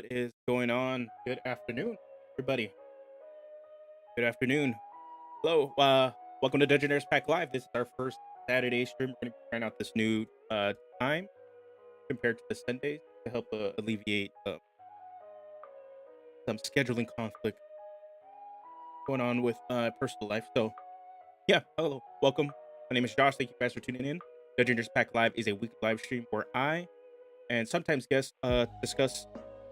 What is going on? Good afternoon, everybody. Good afternoon. Hello. Welcome to Dungeoneers Pack Live. This is our first Saturday stream. We're going to be trying out this new time compared to the Sundays to help alleviate some scheduling conflict going on with personal life. So, yeah, hello. Welcome. My name is Josh. Thank you guys for tuning in. Dungeoneers Pack Live is a weekly live stream where I and sometimes guests discuss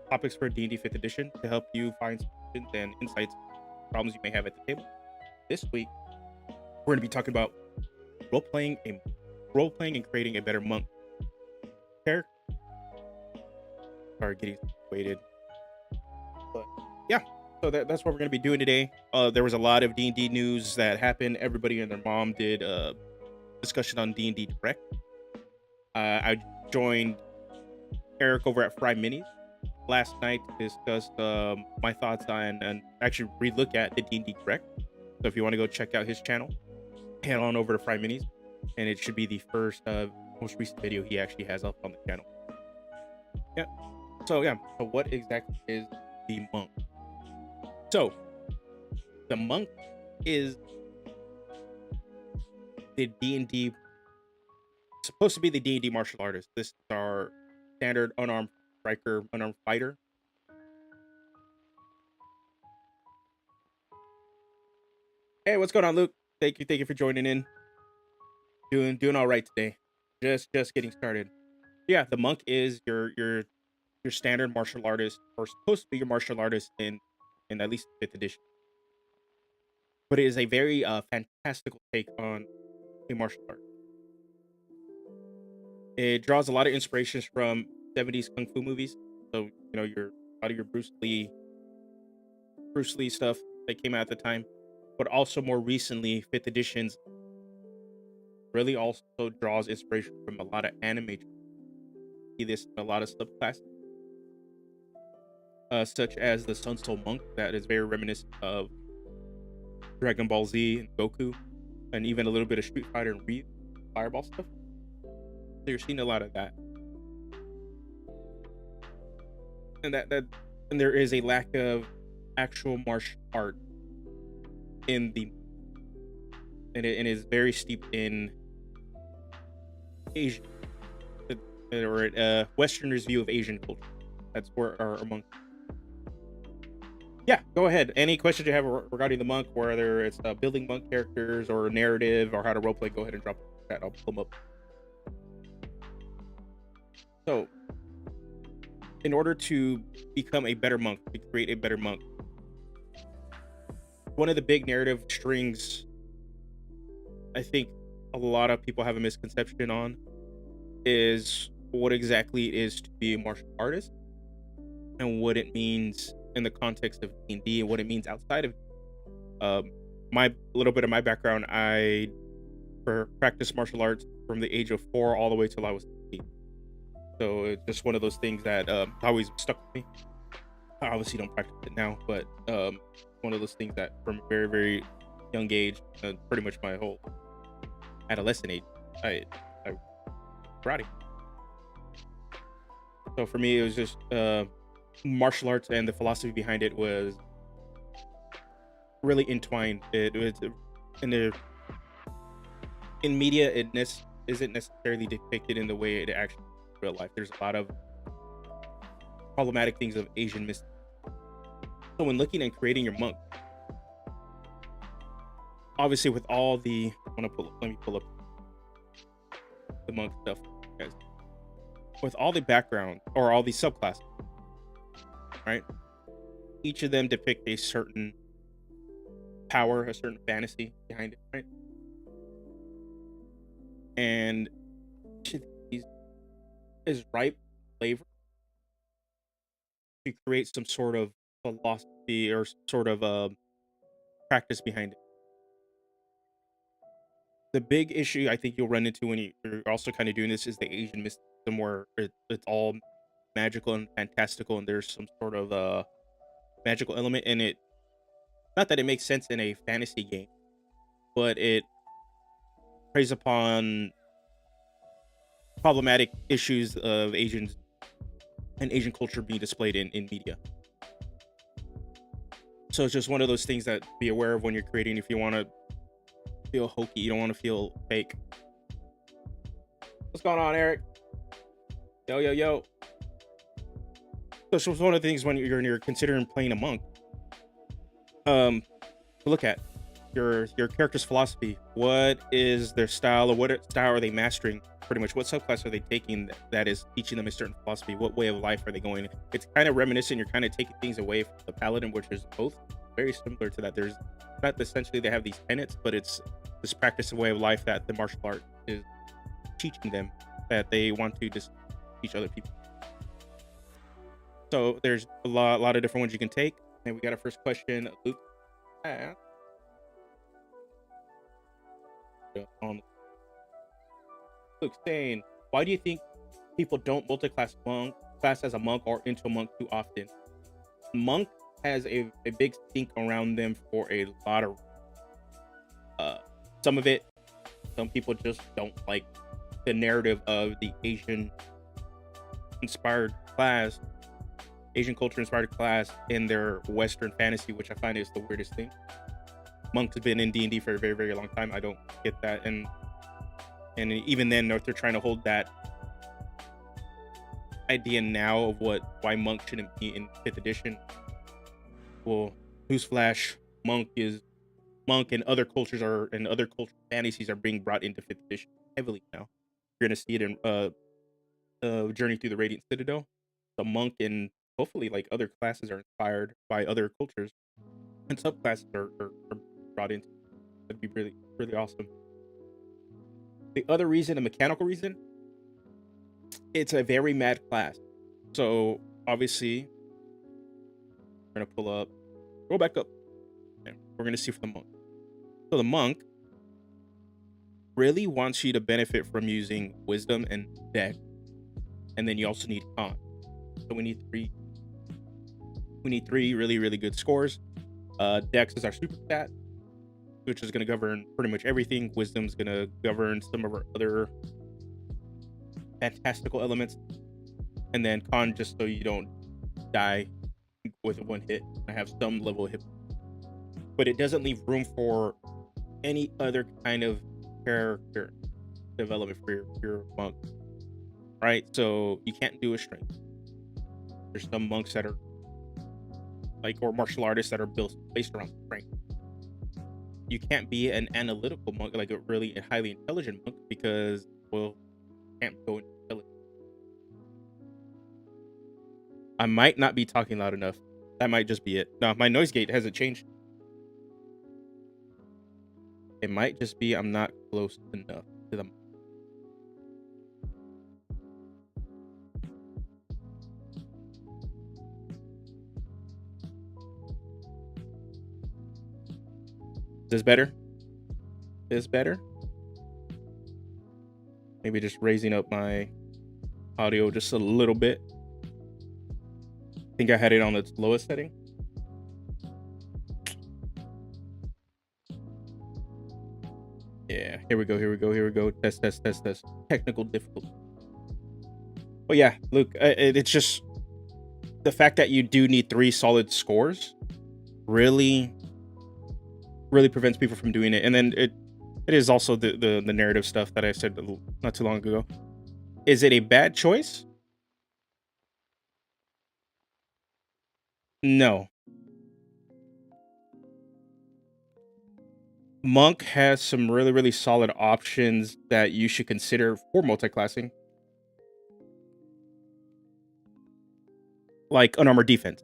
topics for D&D 5th edition to help you find solutions and insights problems you may have at the table. This week, we're going to be talking about role-playing and creating a better monk character. Sorry, getting situated. But yeah, so that's what we're going to be doing today. There was a lot of D&D news that happened. Everybody and their mom did a discussion on D&D Direct. I joined Eric over at Fry Minis last night to discuss my thoughts on and actually relook at the D&D Direct. So if you want to go check out his channel, head on over to Fry Minis, and it should be the first most recent video he actually has up on the channel. Yeah. So what exactly is the monk? So the monk is the D&D supposed to be the D&D martial artist. This is our standard unarmed striker, unarmed fighter. Hey, what's going on, Luke? Thank you for joining in. Doing all right today. Just getting started. Yeah, the monk is your standard martial artist, or supposed to be your martial artist in at least 5th edition. But it is a very fantastical take on a martial art. It draws a lot of inspirations from 70s kung fu movies. So a lot of your Bruce Lee stuff that came out at the time, but also more recently, 5th editions really also draws inspiration from a lot of anime. See this in a lot of subclasses, such as the Sun Soul Monk, that is very reminiscent of Dragon Ball Z and Goku, and even a little bit of Street Fighter and Ryu Fireball stuff. So you're seeing a lot of that, and and there is a lack of actual martial art in and it is very steeped in Asian or Westerners' view of Asian culture. That's where our monk. Yeah, go ahead. Any questions you have regarding the monk, whether it's building monk characters or narrative or how to roleplay, go ahead and drop it in the chat. I'll pull them up. So, in order to become a better monk, to create a better monk, one of the big narrative strings I think a lot of people have a misconception on is what exactly it is to be a martial artist and what it means in the context of D&D and what it means outside of my little bit of my background. I practiced martial arts from the age of 4 all the way till I was 16. So it's just one of those things that always stuck with me. I obviously don't practice it now, but one of those things that from a very, very young age, pretty much my whole adolescent age, I karate. So for me, it was just martial arts, and the philosophy behind it was really entwined. It was in media, it isn't necessarily depicted in the way it actually is in real life. There's a lot of problematic things of Asian mysticism. So when looking and creating your monk, obviously with all the let me pull up the monk stuff, guys. With all the background or all the subclasses, right? Each of them depict a certain power, a certain fantasy behind it, right? And each of these is ripe flavor to create some sort of philosophy or sort of practice behind it. The big issue I think you'll run into when you're also kind of doing this is the Asian mysticism, where it's all magical and fantastical, and there's some sort of magical element in it. Not that it makes sense in a fantasy game, but it preys upon problematic issues of Asians and Asian culture being displayed in media. So it's just one of those things that be aware of when you're creating. If you want to feel hokey, you don't want to feel fake. What's going on, Eric? Yo, yo, yo. So it's one of the things when you're considering playing a monk. To look at your character's philosophy. What is their style, or what style are they mastering? Pretty much, what subclass are they taking that is teaching them a certain philosophy? What way of life are they going? It's kind of reminiscent. You're kind of taking things away from the paladin, which is both very similar to that. There's not essentially they have these tenets, but it's this practice of way of life that the martial art is teaching them, that they want to just teach other people. So there's a lot of different ones you can take. And we got our first question, Luke. Luke saying, why do you think people don't multi-class as a monk or into a monk too often? Monk has a big stink around them for a lot of some of it. Some people just don't like the narrative of the Asian culture inspired class in their Western fantasy, which I find is the weirdest thing. Monks have been in D&D for a very, very long time. I don't get that, and even then, if they're trying to hold that idea now of why monk shouldn't be in 5th edition, well, newsflash, monk and other cultures and other cultural fantasies are being brought into 5th edition heavily now. You're gonna see it in Journey Through the Radiant Citadel. The monk and hopefully like other classes are inspired by other cultures, and subclasses are brought into. That'd be really, really awesome. The other reason, a mechanical reason, it's a very mad class. So obviously, we're gonna pull up, go back up, and we're gonna see for the monk. So the monk really wants you to benefit from using wisdom and dex, and then you also need con. So we need three really, really good scores. Dex is our super stat, which is going to govern pretty much everything. Wisdom's going to govern some of our other fantastical elements, and then con just so you don't die with one hit. I have some level of hit, but it doesn't leave room for any other kind of character development for your monk, right? So you can't do a strength. There's some monks that are or martial artists that are based around strength. You can't be an analytical monk, like a really highly intelligent monk, because you can't go into intelligence. I might not be talking loud enough. That might just be it. No, my noise gate hasn't changed. It might just be I'm not close enough to them. Is this better? Is better? Maybe just raising up my audio just a little bit. I think I had it on its lowest setting. Yeah, here we go. Test. Technical difficulty. But yeah, Luke, it's just the fact that you do need 3 solid scores really prevents people from doing it. And then it is also the narrative stuff that I said not too long ago. Is it a bad choice? No. Monk has some really solid options that you should consider for multi-classing. Like unarmored defense.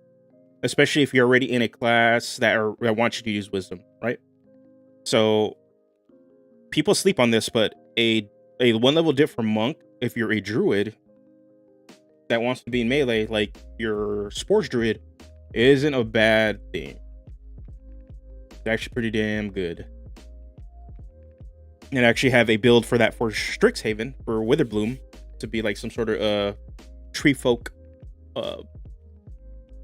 Especially if you're already in a class that wants you to use wisdom, right? So people sleep on this, but a 1 level dip for monk, if you're a druid that wants to be in melee, like your sports druid, isn't a bad thing. It's actually pretty damn good. And actually have a build for that for Strixhaven, for Witherbloom, to be like some sort of tree folk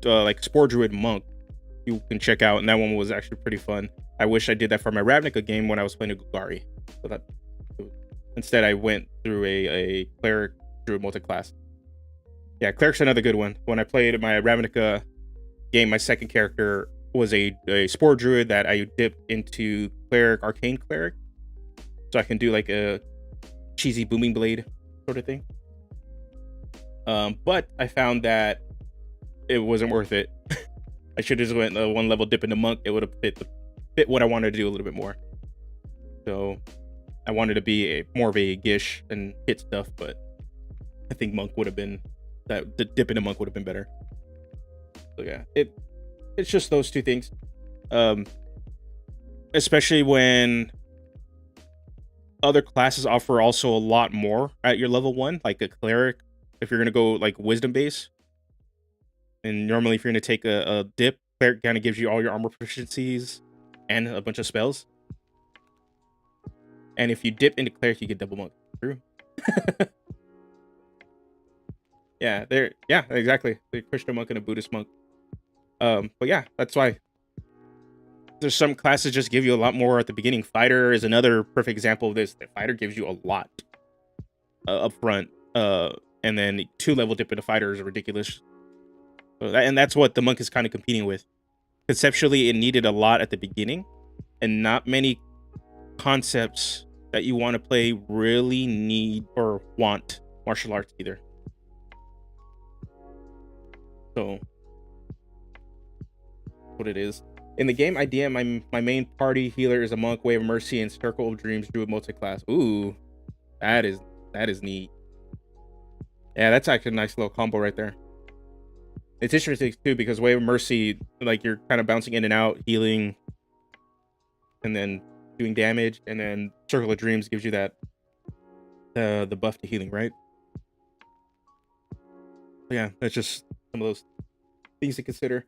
like spore druid monk you can check out, and that one was actually pretty fun. I wish I did that for my Ravnica game when I was playing a Golgari, so that instead I went through a cleric druid multi-class. Yeah, cleric's another good one. When I played my Ravnica game, my second character was a spore druid that I dipped into cleric, arcane cleric, so I can do like a cheesy booming blade sort of thing. But I found that it wasn't worth it. I should have just went one level dip into monk. It would have fit what I wanted to do a little bit more. So I wanted to be more of a gish and hit stuff, but I think monk would have been that. The dip into monk would have been better. So yeah, it's just those two things. Especially when other classes offer also a lot more at your level 1, like a cleric. If you're gonna go like wisdom base, and normally if you're gonna take a dip, cleric kind of gives you all your armor proficiencies and a bunch of spells. And if you dip into cleric, you get double monk. True. Yeah, exactly. The Christian monk and a Buddhist monk. But yeah, that's why there's some classes just give you a lot more at the beginning. Fighter is another perfect example of this. The fighter gives you a lot up front, and then 2-level dip into fighter is ridiculous. And that's what the monk is kind of competing with. Conceptually, it needed a lot at the beginning, and not many concepts that you want to play really need or want martial arts either. So, what it is. In the game I DM, my main party healer is a monk, Way of Mercy, and Circle of Dreams Druid multi-class. Ooh, that is neat. Yeah, that's actually a nice little combo right there. It's interesting too because Way of Mercy, like you're kind of bouncing in and out, healing, and then doing damage, and then Circle of Dreams gives you that the buff to healing, right? But yeah, that's just some of those things to consider.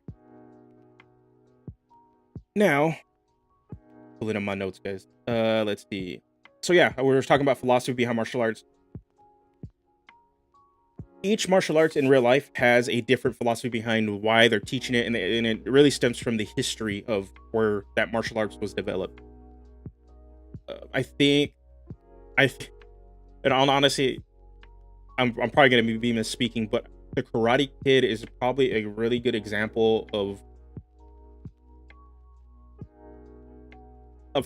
Now, pulling up my notes, guys. Let's see. So yeah, we were talking about philosophy behind martial arts. Each martial arts in real life has a different philosophy behind why they're teaching it, and it really stems from the history of where that martial arts was developed. I think, and honestly, I'm probably gonna be misspeaking, but the Karate Kid is probably a really good example of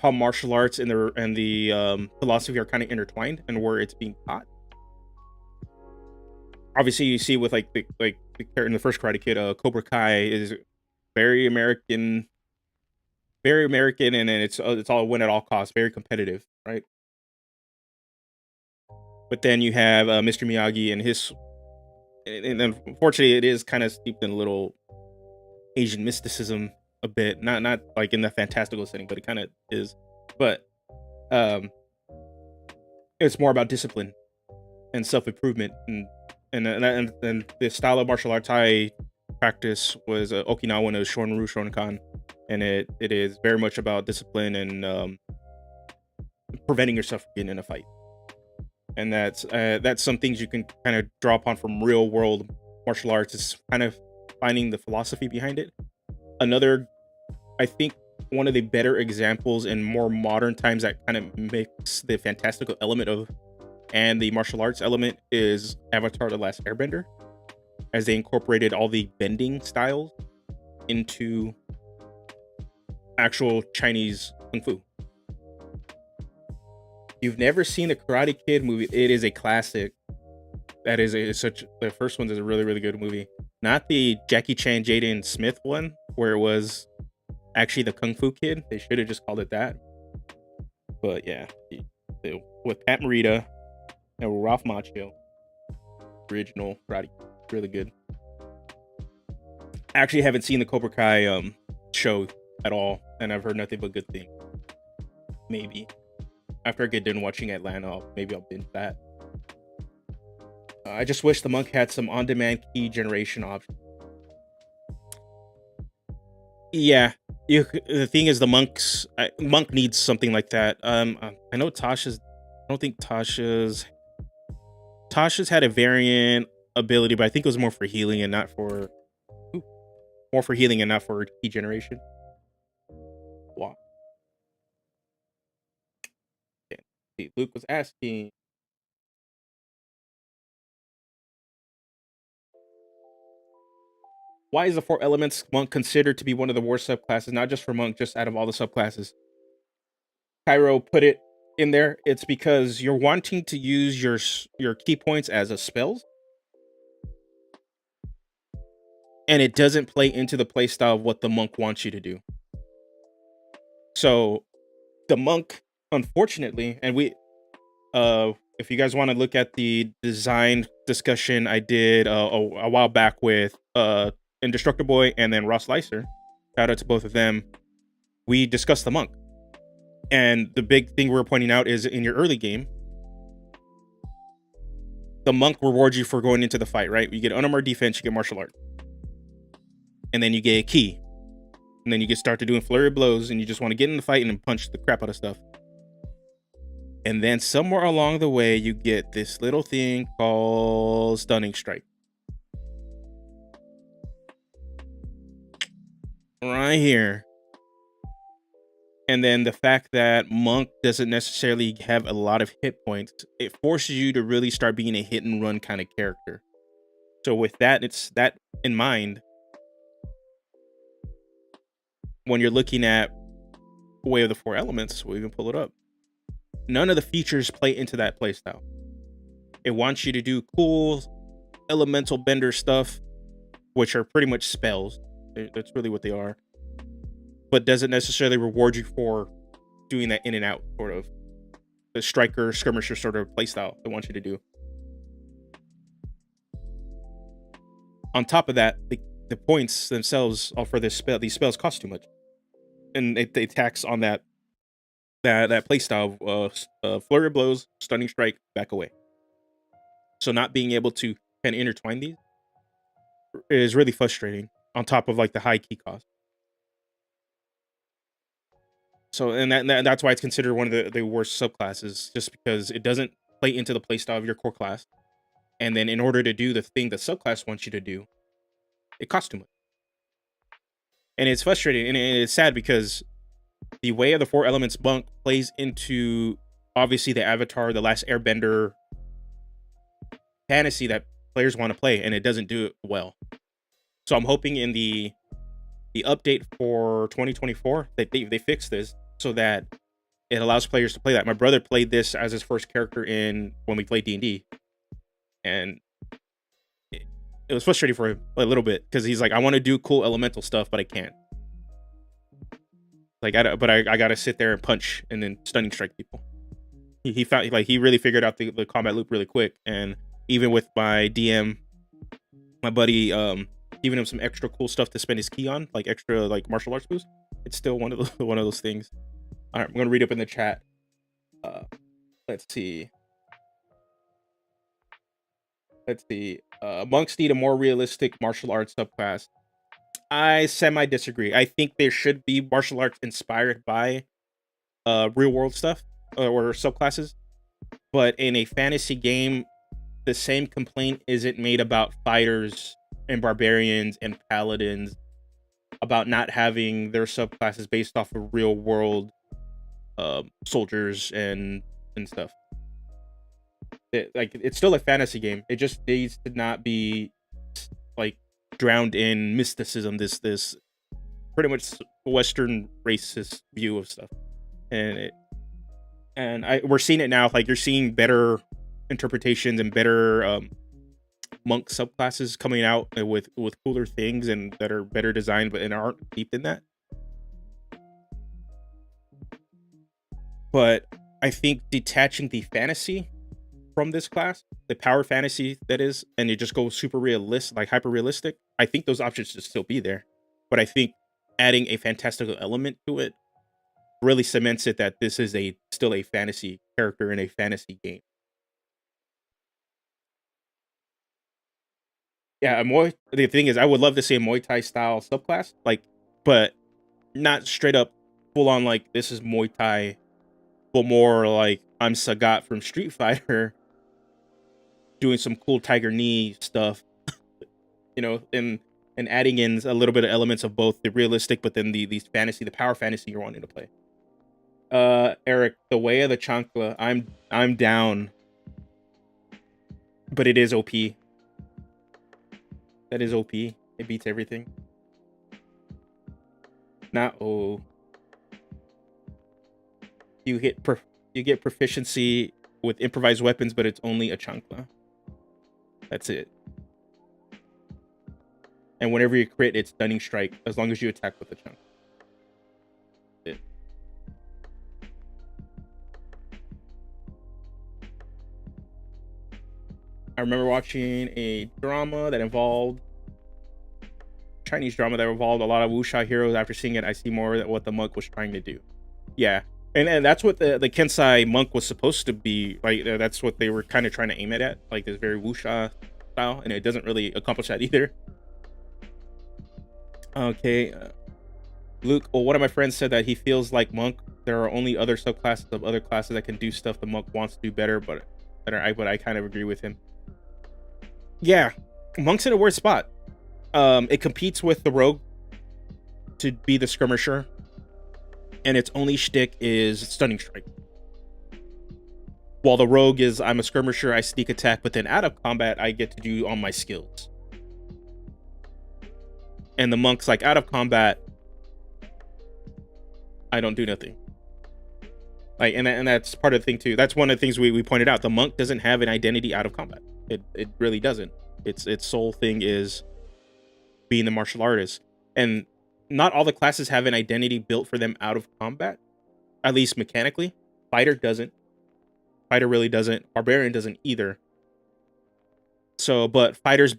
how martial arts and the philosophy are kind of intertwined and where it's being taught. Obviously, you see with like the character in the first Karate Kid, Cobra Kai is very American, and then it's all win at all costs, very competitive, right? But then you have Mr. Miyagi and his, and unfortunately, it is kind of steeped in a little Asian mysticism a bit, not like in the fantastical setting, but it kind of is. But it's more about discipline and self improvement, and the style of martial arts I practice was Okinawan, Shorin-Ryu-Shorinkan, and it is very much about discipline and preventing yourself from getting in a fight. And that's some things you can kind of draw upon from real world martial arts. Is kind of finding the philosophy behind it. Another, I think, one of the better examples in more modern times that kind of mix the fantastical element of and the martial arts element is Avatar: The Last Airbender, as they incorporated all the bending styles into actual Chinese kung fu. You've never seen the Karate Kid movie? It is a classic. That is the first one is a really, really good movie. Not the Jackie Chan, Jaden Smith one, where it was actually the Kung Fu Kid. They should have just called it that. But yeah, with Pat Morita and Ralph Macchio, original Karate, really good. I actually haven't seen the Cobra Kai show at all, and I've heard nothing but good things. Maybe after I get done watching Atlanta, maybe I'll binge that. I just wish the monk had some on-demand key generation options. Yeah, the thing is, the monk needs something like that. I know Tasha's. I don't think Tasha's had a variant ability, but I think it was more for healing and not for key generation. Wow. Yeah. See, Luke was asking. Why is the Four Elements monk considered to be one of the worst subclasses? Not just for monk, just out of all the subclasses. Cairo put it in there. It's because you're wanting to use your key points as a spells, and it doesn't play into the playstyle of what the monk wants you to do. So the monk, unfortunately, and if you guys want to look at the design discussion I did a while back with Indestructible Boy and then Ross Leiser, shout out to both of them, we discussed the monk. And the big thing we're pointing out is in your early game, the monk rewards you for going into the fight, right? You get unarmored defense, you get martial art. And then you get a key. And then you get started doing flurry of blows and you just want to get in the fight and punch the crap out of stuff. And then somewhere along the way, you get this little thing called Stunning Strike. Right here. And then the fact that monk doesn't necessarily have a lot of hit points, it forces you to really start being a hit and run kind of character. So with that, it's that in mind, when you're looking at Way of the Four Elements, we'll even pull it up. None of the features play into that playstyle. It wants you to do cool elemental bender stuff, which are pretty much spells. That's really what they are. But doesn't necessarily reward you for doing that in and out sort of the striker, skirmisher sort of playstyle they want you to do. On top of that, the points themselves for this spell, these spells cost too much, and they tax on that playstyle of flurry of blows, stunning strike, back away. So not being able to kind of intertwine these is really frustrating. On top of like the high key cost. So and that's why it's considered one of the worst subclasses, just because it doesn't play into the playstyle of your core class. And then in order to do the thing the subclass wants you to do, it costs too much. And it's frustrating and it's sad because the Way of the Four Elements monk plays into obviously the Avatar, the Last Airbender fantasy that players want to play, and it doesn't do it well. So I'm hoping in the update for 2024 that they fix this so that it allows players to play that. My brother played this as his first character when we played D&D, and it was frustrating for him a little bit because he's like, I want to do cool elemental stuff, but I can't. Like, I gotta sit there and punch and then stunning strike people. He found like he really figured out the combat loop really quick, and even with my DM, my buddy giving him some extra cool stuff to spend his key on, like extra like martial arts boost, it's still one of those things. All right, I'm gonna read up in the chat. Let's see. Monks need a more realistic martial arts subclass. I semi disagree. I think there should be martial arts inspired by real world stuff or subclasses, but in a fantasy game, the same complaint isn't made about fighters and barbarians and paladins about not having their subclasses based off of real world soldiers and stuff. It's still a fantasy game. It just needs to not be like drowned in mysticism, this pretty much Western racist view of stuff. And we're seeing it now. Like, you're seeing better interpretations and better monk subclasses coming out with cooler things and that are better designed, but and aren't deep in that. But I think detaching the fantasy from this class, the power fantasy that is, and you just go super realistic, like hyper realistic, I think those options should still be there. But I think adding a fantastical element to it really cements it that this is still a fantasy character in a fantasy game. Yeah, the thing is, I would love to see a Muay Thai style subclass, like, but not straight up full on like this is Muay Thai, but more like I'm Sagat from Street Fighter doing some cool tiger knee stuff, and adding in a little bit of elements of both the realistic, but then these fantasy, the power fantasy you're wanting to play. Eric, the Way of the Chancla, I'm down, but it is OP. That is OP. It beats everything. Not you get proficiency with improvised weapons, but it's only a chancla. That's it. And whenever you crit, it's stunning strike as long as you attack with the chancla. It. I remember watching a drama that involved Chinese drama that involved a lot of wuxia heroes. After seeing it, I see more of what the monk was trying to do. Yeah, and that's what the Kensai monk was supposed to be. Like that's what they were kind of trying to aim it at, like this very wuxia style, and it doesn't really accomplish that either. Okay, Luke. Well, one of my friends said that he feels like monk. There are only other subclasses of other classes that can do stuff the monk wants to do better, but I kind of agree with him. Yeah, monk's in a weird spot. It competes with the rogue to be the skirmisher, and its only shtick is stunning strike. While the rogue is, I'm a skirmisher, I sneak attack, but then out of combat, I get to do all my skills. And the monk's like, out of combat, I don't do nothing. Like, and that's part of the thing too. That's one of the things we pointed out. The monk doesn't have an identity out of combat. It really doesn't. Its sole thing is being the martial artist. And not all the classes have an identity built for them out of combat, at least mechanically. Fighter doesn't. Fighter really doesn't. Barbarian doesn't either. So, but Fighter's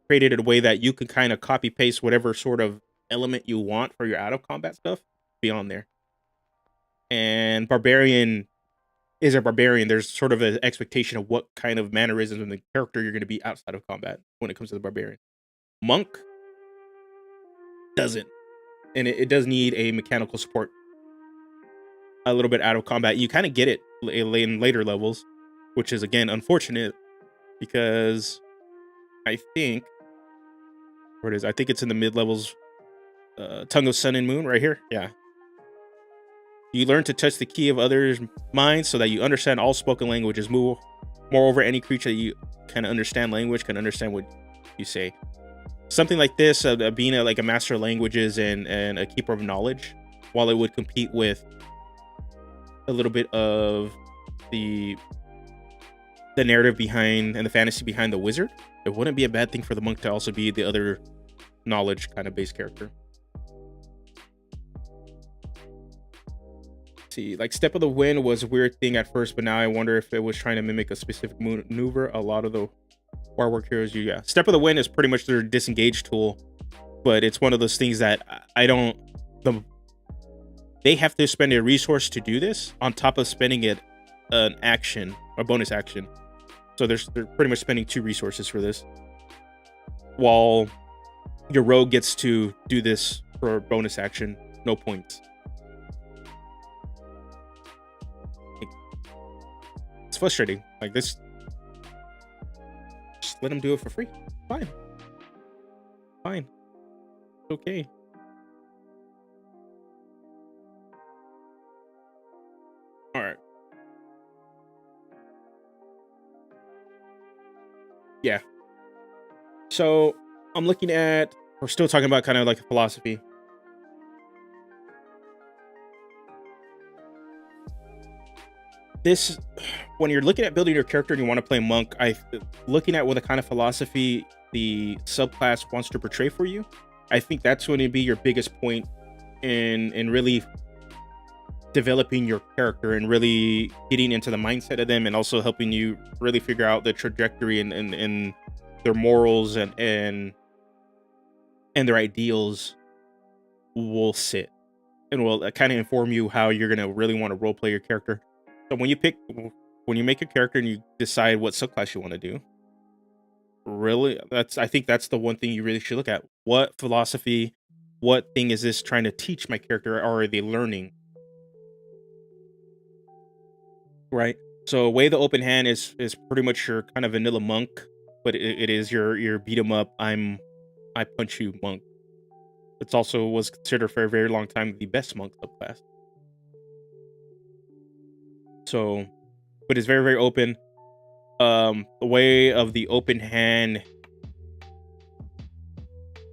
created a way that you can kind of copy paste whatever sort of element you want for your out of combat stuff be on there. And Barbarian is a barbarian. There's sort of an expectation of what kind of mannerisms and the character you're going to be outside of combat when it comes to the barbarian. Monk doesn't. And it does need a mechanical support a little bit out of combat. You kind of get it in later levels, which is again unfortunate because I think where it is, I think it's in the mid levels. Tongue of Sun and Moon right here. Yeah. You learn to touch the key of others' minds so that you understand all spoken languages. Moreover, any creature that you can understand language can understand what you say. Something like this, being like a master of languages and a keeper of knowledge, while it would compete with a little bit of the narrative behind and the fantasy behind the wizard, it wouldn't be a bad thing for the monk to also be the other knowledge kind of base character. See, like Step of the Wind was a weird thing at first, but now I wonder if it was trying to mimic a specific maneuver. A lot of the Warwork heroes do. Yeah, Step of the Wind is pretty much their disengage tool, but it's one of those things that they have to spend a resource to do this on top of spending it an action, a bonus action. So they're pretty much spending 2 resources for this, while your rogue gets to do this for a bonus action, no points. It's frustrating. Like this, just let them do it for free. Fine. Okay. All right. Yeah. So I'm looking at, we're still talking about kind of like philosophy. This, when you're looking at building your character and you want to play monk, looking at what the kind of philosophy the subclass wants to portray for you, I think that's going to be your biggest point in really developing your character and really getting into the mindset of them, and also helping you really figure out the trajectory and their morals and their ideals will sit and will kind of inform you how you're going to really want to role play your character. So when you make a character and you decide what subclass you want to do, really, I think that's the one thing you really should look at. What philosophy, what thing is this trying to teach my character, or are they learning? Right. So way the open hand is pretty much your kind of vanilla monk, but it is your beat 'em up, I punch you monk. It's also was considered for a very long time the best monk subclass. So, but it's very, very open. The way of the open hand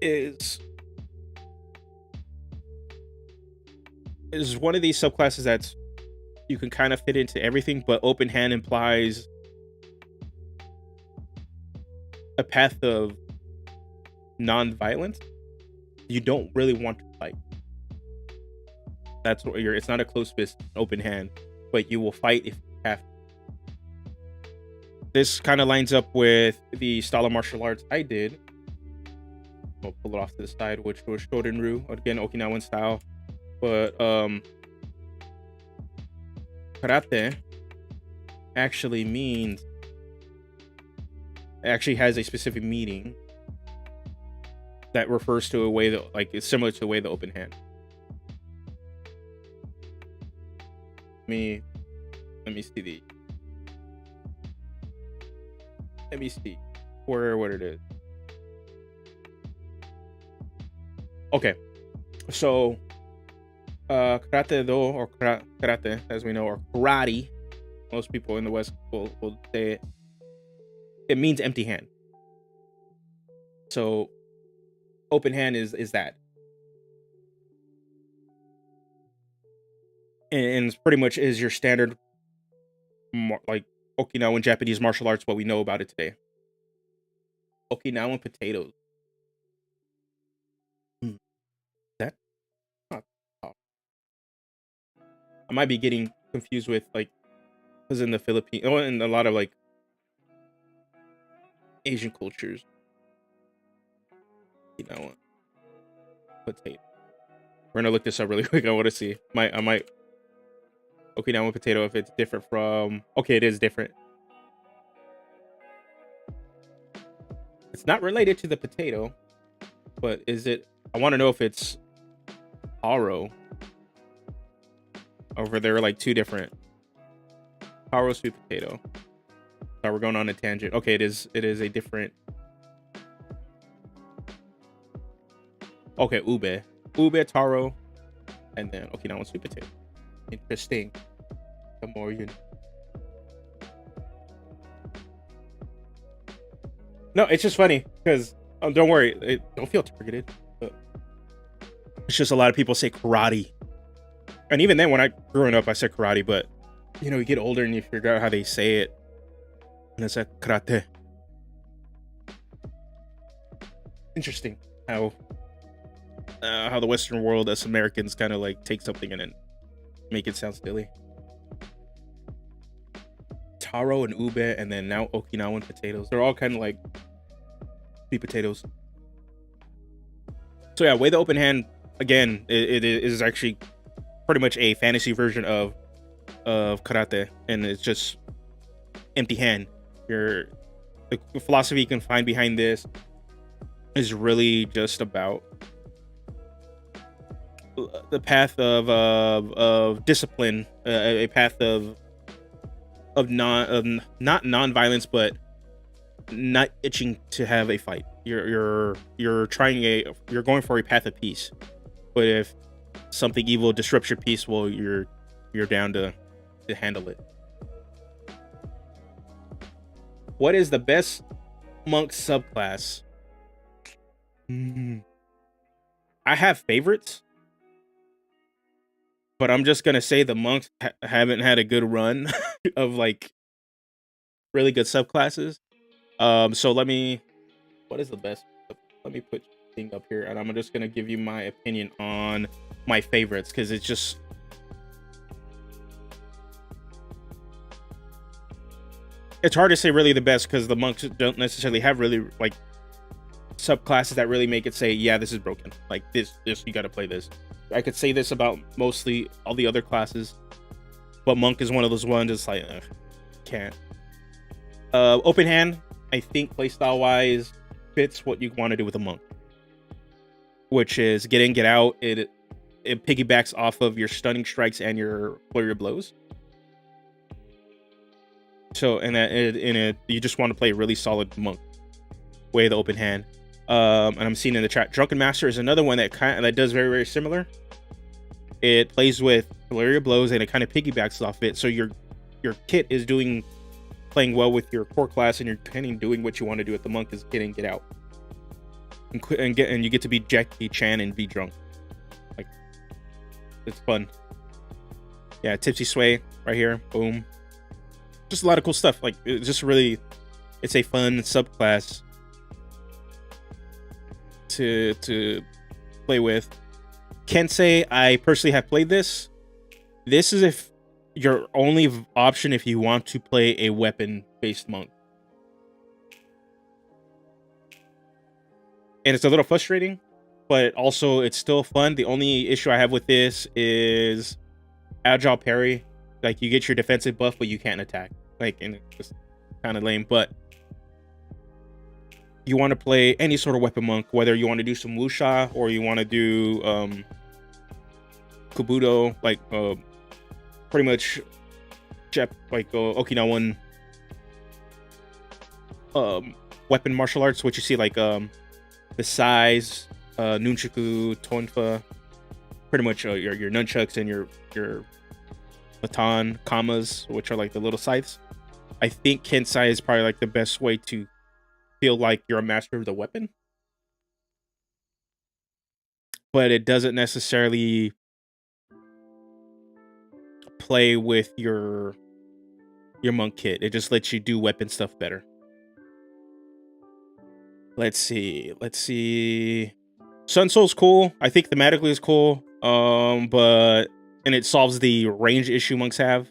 is one of these subclasses that's you can kind of fit into everything, but open hand implies a path of non-violence. You don't really want to fight. That's what it's not a close fist, open hand, but you will fight if you have to. This kind of lines up with the style of martial arts I did. I'll pull it off to the side, which was Shorin-ryu, again Okinawan style. But karate actually has a specific meaning that refers to a way that it's similar to the way the open hand. Let me see what it is. Okay, so karate do, or karate as we know, or karate, most people in the West will say it. It means empty hand. So open hand is that, and it's pretty much is your standard like Okinawan Japanese martial arts, what we know about it today. Okinawan potatoes. That not I might be getting confused with because in the Philippines, and a lot of Asian cultures, potato. We're gonna look this up really quick. I want to see. I might Okinawan potato, if it's different from. Okay, it is different. It's not related to the potato, but is it? I want to know if it's taro. Over there are two different. Taro, sweet potato. Sorry, we're going on a tangent. Okay, it is a different. Okay, ube, taro, and then Okinawan sweet potato. Interesting. The more you know. No, it's just funny because don't worry, don't feel targeted. But it's just a lot of people say karate, and even then, when I growing up, I said karate. But you get older and you figure out how they say it, and it's like karate. Interesting how the Western world, us Americans, kind of take something and then make it sound silly. Taro and ube, and then now Okinawan potatoes. They're all kind of sweet potatoes. So yeah, way the open hand, again, it is actually pretty much a fantasy version of karate, and it's just empty hand. The philosophy you can find behind this is really just about the path of discipline, a path of not non-violence, but not itching to have a fight. You're going for a path of peace, but if something evil disrupts your peace, well, you're down to handle it. What is the best monk subclass? I have favorites, but I'm just gonna say the monks haven't had a good run of really good subclasses. So what is the best? Let me put thing up here, and I'm just gonna give you my opinion on my favorites, because it's hard to say really the best, because the monks don't necessarily have really subclasses that really make it say, yeah, this is broken. This you got to play this. I could say this about mostly all the other classes, but monk is one of those ones. It's can't. Open hand, I think playstyle wise fits what you want to do with a monk, which is get in, get out. It piggybacks off of your stunning strikes and your flurry of blows. So you just want to play a really solid monk way the open hand. And I'm seeing in the chat, Drunken Master is another one that does very, very similar. It plays with flurry of blows and it kind of piggybacks off it. So your kit is playing well with your core class, and you're kind of doing what you want to do with the monk is get in, get out. and you get to be Jackie Chan and be drunk. Like, it's fun. Yeah, Tipsy Sway right here. Boom. Just a lot of cool stuff. Like, it's a fun subclass to play with. Can't say I personally have played this. This is if your only option if you want to play a weapon-based monk. And it's a little frustrating, but also it's still fun. The only issue I have with this is agile parry. Like, you get your defensive buff, but you can't attack. Like, and it's just kind of lame. But you want to play any sort of weapon monk, whether you want to do some wuxia or you want to do Kubudo, like pretty much Okinawan weapon martial arts, which you see like the sais, nunchaku, tonfa, pretty much your nunchucks and your baton, kamas, which are like the little scythes. I think Kensai is probably like the best way to feel like you're a master of the weapon, but it doesn't necessarily play with your monk kit. It just lets you do weapon stuff better. Let's see. Sun Soul's cool. I think thematically is cool. But it solves the range issue monks have.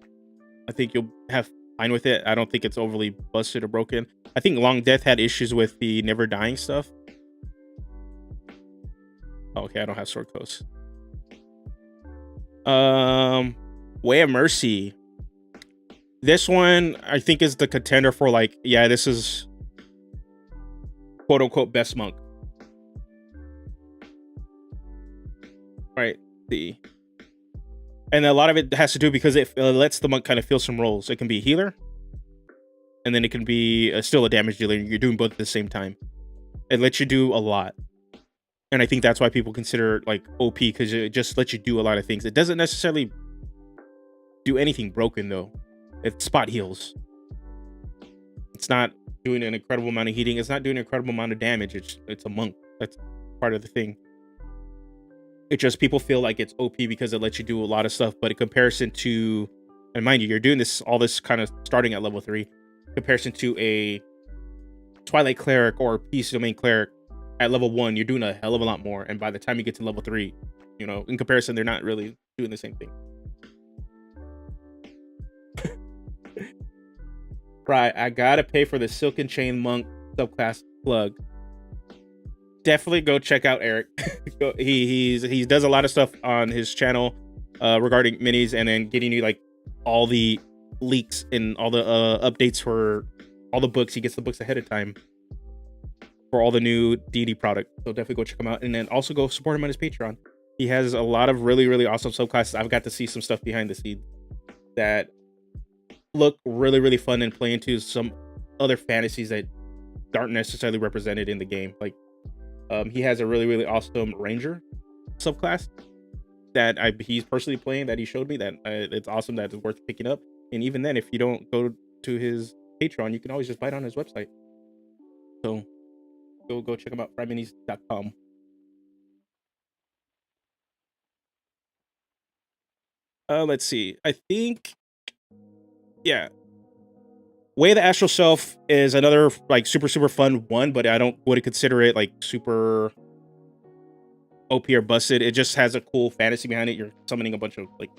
I think you'll have fine with it. I don't think it's overly busted or broken. I think Long Death had issues with the never dying stuff. Okay, I don't have sword coast. Way of Mercy. This one I think is the contender for like, yeah, this is quote unquote best monk. Right. And a lot of it has to do because it lets the monk kind of feel some roles. It can be a healer, and then it can be still a damage dealer. You're doing both at the same time. It lets you do a lot. And I think that's why people consider it like OP, because it just lets you do a lot of things. It doesn't necessarily do anything broken though. It spot heals. It's not doing an incredible amount of healing. It's not doing an incredible amount of damage. It's a monk. That's part of the thing. It just, people feel like it's OP because it lets you do a lot of stuff, but in comparison to, and mind you, you're doing all this kind of starting at level 3, in comparison to a Twilight Cleric or Peace Domain Cleric at level 1, you're doing a hell of a lot more. And by the time you get to level 3, you know, in comparison, they're not really doing the same thing. Right, I gotta pay for the Silken Chain Monk subclass plug. Definitely go check out Eric. He does a lot of stuff on his channel regarding minis, and then getting you like all the leaks and all the updates for all the books. He gets the books ahead of time for all the new D&D product. So definitely go check him out, and then also go support him on his Patreon. He has a lot of really, really awesome subclasses. I've got to see some stuff behind the scenes that look really, really fun and play into some other fantasies that aren't necessarily represented in the game. Like he has a really, really awesome Ranger subclass that he's personally playing, that he showed me, that it's awesome, that it's worth picking up. And even then, if you don't go to his Patreon, you can always just buy it on his website. So go check him out, fryminis.com. Let's see. I think, yeah, Way of the Astral Self is another like super fun one, but I wouldn't consider it like super OP or busted. It just has a cool fantasy behind it. You're summoning a bunch of like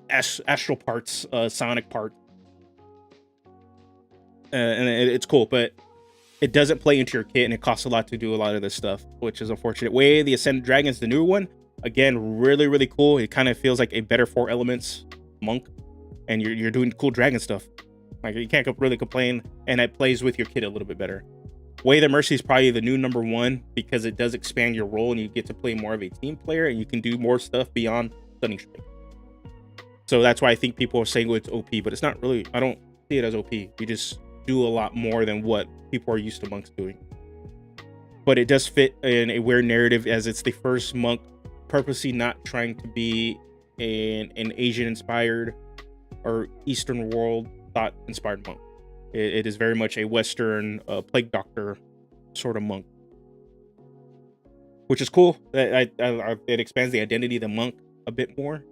astral parts, sonic parts, and it's cool, but it doesn't play into your kit, and it costs a lot to do a lot of this stuff, which is unfortunate. Way of the Ascended Dragon is the new one. Again, really, really cool. It kind of feels like a better 4 elements monk, and you're doing cool dragon stuff. Like, you can't really complain, and it plays with your kit a little bit better. Way of the Mercy is probably the new number 1 because it does expand your role, and you get to play more of a team player, and you can do more stuff beyond Stunning Strike. So that's why I think people are saying it's OP, but it's not really. I don't see it as OP. You just do a lot more than what people are used to monks doing. But it does fit in a weird narrative, as it's the first monk purposely not trying to be an Asian-inspired or Eastern world thought-inspired monk. It is very much a Western plague doctor sort of monk, which is cool. It expands the identity of the monk a bit more,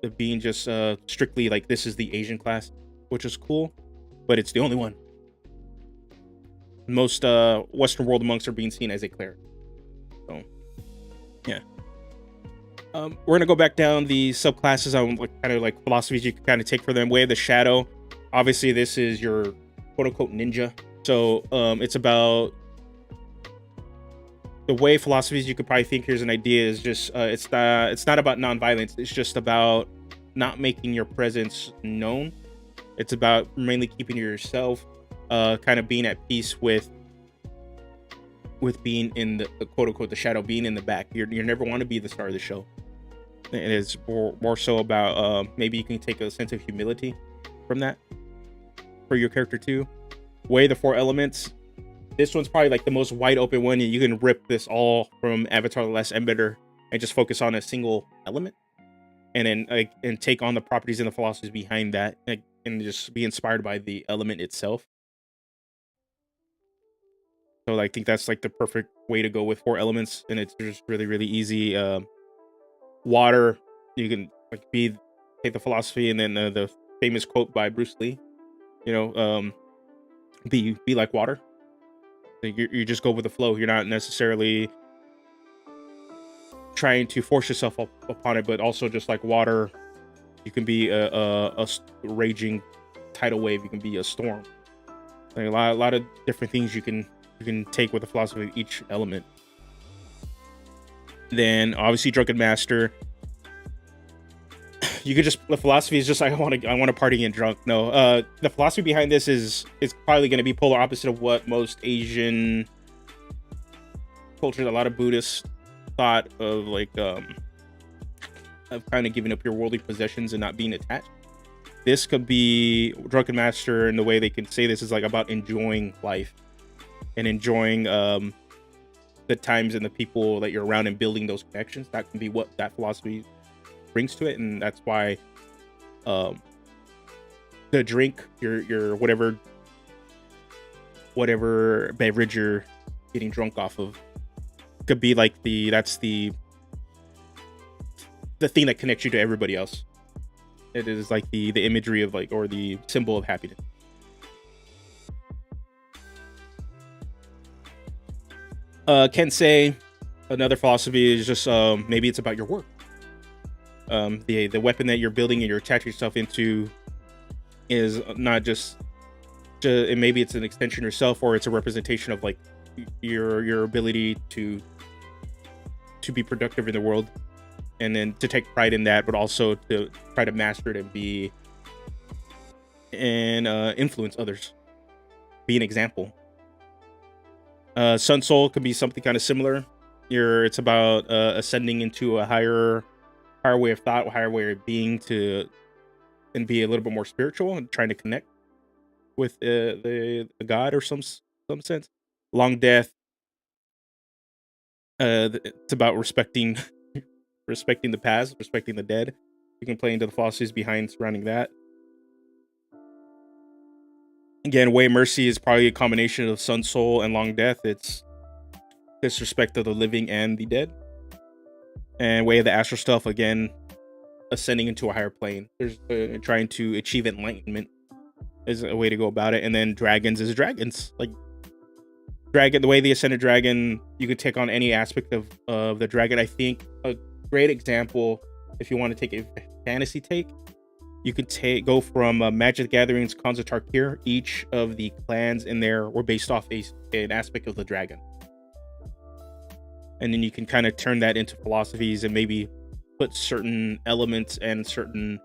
of being just strictly like this is the Asian class, which is cool, but it's the only one. Most Western world monks are being seen as a cleric. So, yeah. We're gonna go back down the subclasses on kind of like philosophies you can kind of take for them. Way of the Shadow. Obviously, this is your quote unquote ninja. So it's about the way philosophies you could probably think. Here's an idea: is just it's not about nonviolence. It's just about not making your presence known. It's about mainly keeping to yourself, kind of being at peace with being in the quote unquote the shadow, being in the back. You never want to be the star of the show. It is more so about maybe you can take a sense of humility from that for your character too. Way the Four Elements. This one's probably like the most wide open one. You can rip this all from Avatar: The Last Airbender and just focus on a single element, and then and take on the properties and the philosophies behind that, and just be inspired by the element itself. So I think that's like the perfect way to go with four elements, and it's just really, really easy. Water, you can like take the philosophy, and then the famous quote by Bruce Lee, be like water. Like you just go with the flow. You're not necessarily trying to force yourself upon it, but also just like water, you can be a raging tidal wave. You can be a storm. Like a lot of different things you can take with the philosophy of each element. Then obviously Drunken Master. You could just, the philosophy is just like I want to party and get drunk. No, the philosophy behind this is probably going to be polar opposite of what most Asian cultures, a lot of Buddhists thought of, like of kind of giving up your worldly possessions and not being attached. This could be Drunken Master, and the way they can say this is like about enjoying life and enjoying the times and the people that you're around and building those connections. That can be what that philosophy brings to it, and that's why the drink, your whatever beverage you're getting drunk off of could be like that's the thing that connects you to everybody else. It is like the imagery of like, or the symbol of happiness. Kensei, another philosophy, is just maybe it's about your work. The weapon that you're building and you're attaching yourself into is not just and maybe it's an extension of yourself, or it's a representation of like your ability to be productive in the world, and then to take pride in that, but also to try to master it and be and influence others, be an example. Sun Soul could be something kind of similar. It's about ascending into a higher way of thought, a higher way of being, and be a little bit more spiritual and trying to connect with the god or some sense. Long Death, it's about respecting the past, respecting the dead. You can play into the philosophies behind surrounding that. Again, Way Mercy is probably a combination of Sun Soul and Long Death. It's disrespect of the living and the dead. And Way of the Astral Stuff, again, ascending into a higher plane. There's trying to achieve enlightenment is a way to go about it. And then dragons is dragons. Like dragon, the way the ascended dragon, you can take on any aspect of the dragon. I think a great example, if you want to take a fantasy take, you could go from Magic the Gathering's Khans of Tarkir. Each of the clans in there were based off an aspect of the dragon. And then you can kind of turn that into philosophies and maybe put certain elements and certain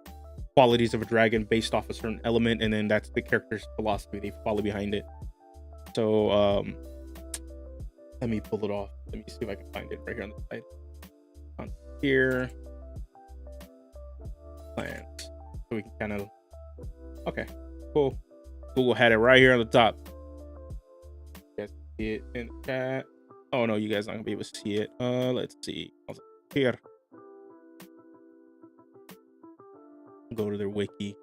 qualities of a dragon based off a certain element, and then that's the character's philosophy they follow behind it. So let me pull it off. Let me see if I can find it right here on the side. On here, plans. So we can kind of, okay, cool. Google had it right here on the top. You guys can see it in the chat. Oh no, you guys aren't gonna be able to see it. Let's see. Here. Go to their wiki.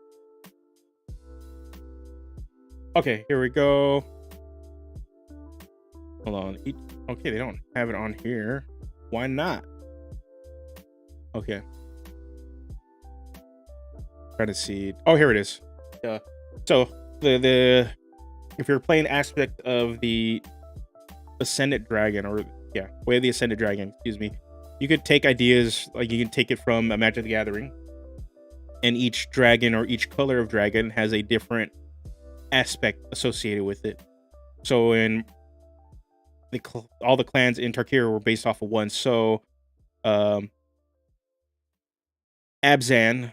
Okay, here we go. Hold on. Okay, they don't have it on here. Why not? Okay. Try to see. Oh, here it is. So the if you're playing aspect of the Ascendant Dragon, or Way of the Ascendant Dragon, excuse me, you could take ideas, like you can take it from a Magic the Gathering, and each dragon or each color of dragon has a different aspect associated with it. So in all the clans in Tarkir were based off of one. So Abzan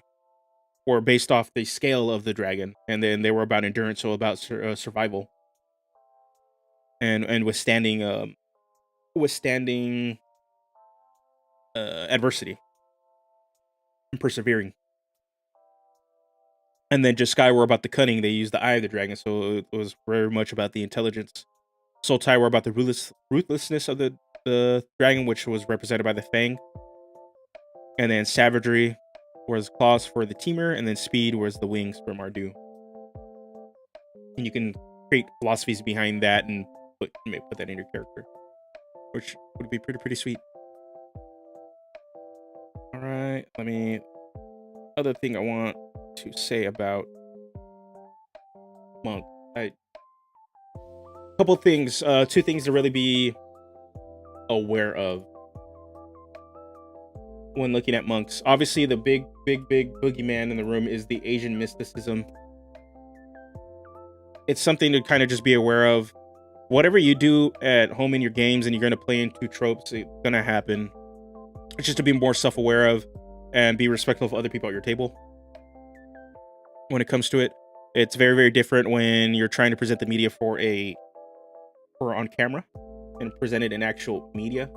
were based off the scale of the dragon, and then they were about endurance, so about survival and withstanding adversity and persevering. And then just Sky were about the cunning. They used the eye of the dragon, so it was very much about the intelligence. Sultai were about the ruthlessness of the dragon, which was represented by the fang. And then savagery was claws for the Temur, and then speed was the wings for Mardu. And you can create philosophies behind that and put that in your character, which would be pretty sweet. All right, other thing I want to say about monk. Couple things, two things to really be aware of when looking at monks. Obviously, the big boogeyman in the room is the Asian mysticism. It's something to kind of just be aware of. Whatever you do at home in your games and you're going to play into tropes, it's going to happen. It's just to be more self-aware of and be respectful of other people at your table. When it comes to it, it's very different when you're trying to present the media for on camera and present it in actual media.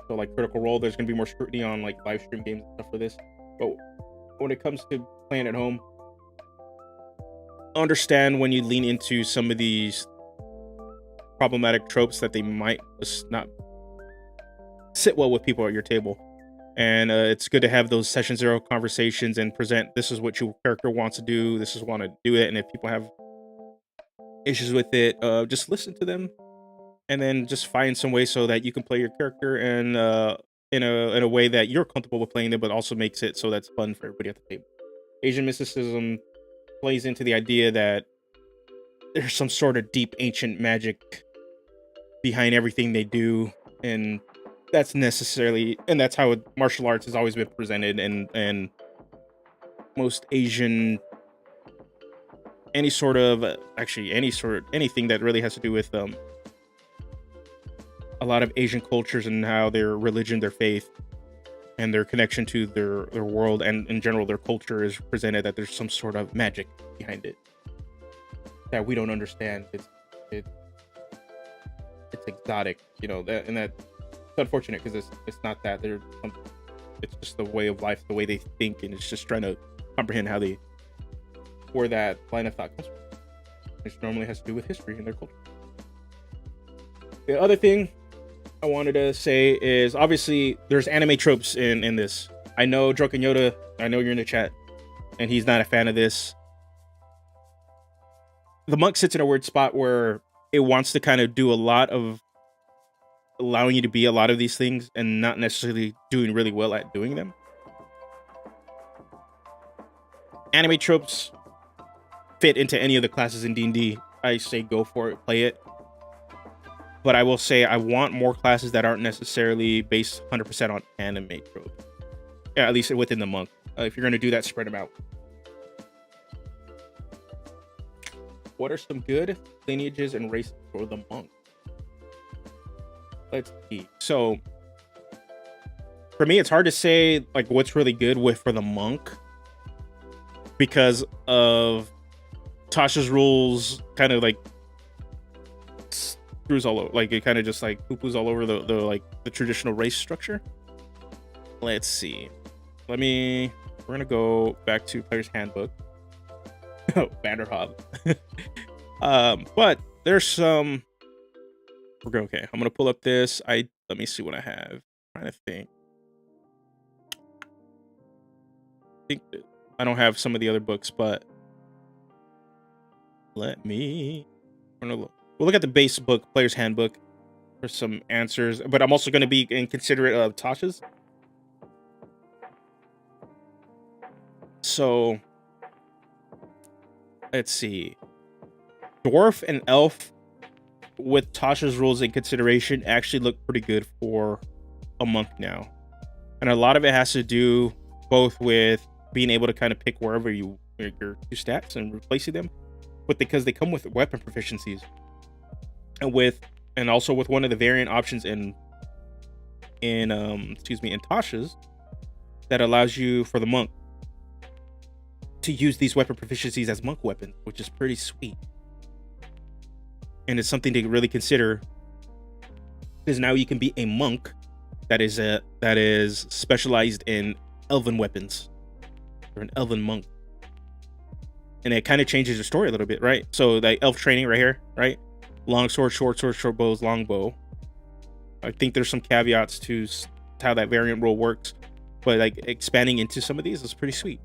So like Critical Role, there's going to be more scrutiny on like live stream games and stuff for this. But when it comes to playing at home, understand when you lean into some of these problematic tropes that they might just not sit well with people at your table. And it's good to have those session zero conversations and present, this is what your character wants to do, this is want to do it, and if people have issues with it, just listen to them, and then just find some way so that you can play your character and in a way that you're comfortable with playing them, but also makes it so that's fun for everybody at the table. Asian mysticism plays into the idea that there's some sort of deep ancient magic behind everything they do, and that's how martial arts has always been presented, and most Asian, anything that really has to do with a lot of Asian cultures and how their religion, their faith, and their connection to their world and in general their culture is presented, that there's some sort of magic behind it that we don't understand. It's exotic, that's unfortunate, because it's not that. It's just the way of life, the way they think, and it's just trying to comprehend where that line of thought comes from, which normally has to do with history and their culture. The other thing I wanted to say is, obviously there's anime tropes in this. I know Drunken Yoda, I know you're in the chat, and he's not a fan of this. The monk sits in a weird spot where it wants to kind of do a lot of allowing you to be a lot of these things and not necessarily doing really well at doing them. Anime tropes fit into any of the classes in D&D. I say go for it, play it. But I will say I want more classes that aren't necessarily based 100% on anime tropes. Yeah, at least within the monk. If you're going to do that, spread them out. What are some good lineages and races for the monk? Let's see. So, for me, it's hard to say like what's really good for the monk, because of Tasha's rules kind of like screws all over, like it kind of just like poo-poos all over the traditional race structure. Let's see. We're gonna go back to Player's Handbook. Oh, Vanderhob. But there's some. Okay, I'm gonna pull up this. Let me see what I have. I'm trying to think. I don't have some of the other books, but we'll look at the base book, Player's Handbook. for some answers, but I'm also going to be inconsiderate of Tasha's. So let's see. Dwarf and elf, with Tasha's rules in consideration, actually look pretty good for a monk now. And a lot of it has to do both with being able to kind of pick wherever your two stats and replacing them, but because they come with weapon proficiencies, and also with one of the variant options in Tasha's that allows you, for the monk, to use these weapon proficiencies as monk weapons, which is pretty sweet. And it's something to really consider, because now you can be a monk that is specialized in elven weapons, or an elven monk. And it kind of changes your story a little bit, right? So like elf training right here, right? Long sword, short sword, short bows, long bow. I think there's some caveats to how that variant rule works, but like expanding into some of these is pretty sweet.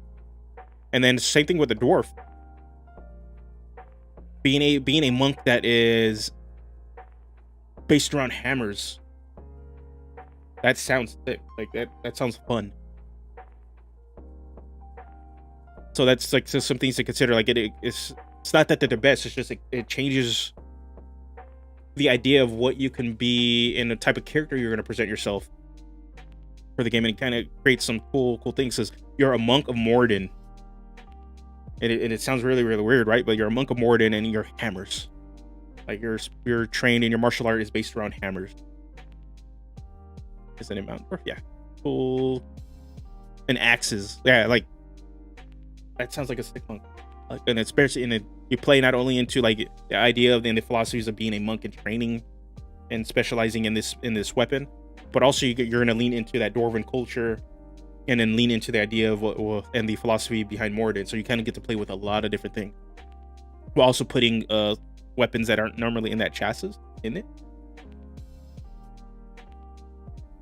And then same thing with the dwarf. Being a monk that is based around hammers. That sounds thick. Like that sounds fun. So that's like some things to consider. Like it's not that they're the best. It's just it changes the idea of what you can be and the type of character you're going to present yourself for the game, and it kind of creates some cool things. Says you're a monk of Morden, and it sounds really weird, right? But you're a monk of Morden and you're hammers. Like you're trained in your martial art is based around hammers. Is that in Mount Dwarf? Yeah, cool. And axes, yeah, like that sounds like a sick monk. And especially you play not only into like the idea of the philosophies of being a monk and training and specializing in this weapon, but also you're going to lean into that dwarven culture, and then lean into the idea of what and the philosophy behind Morden. So you kind of get to play with a lot of different things, while also putting weapons that aren't normally in that chassis in it.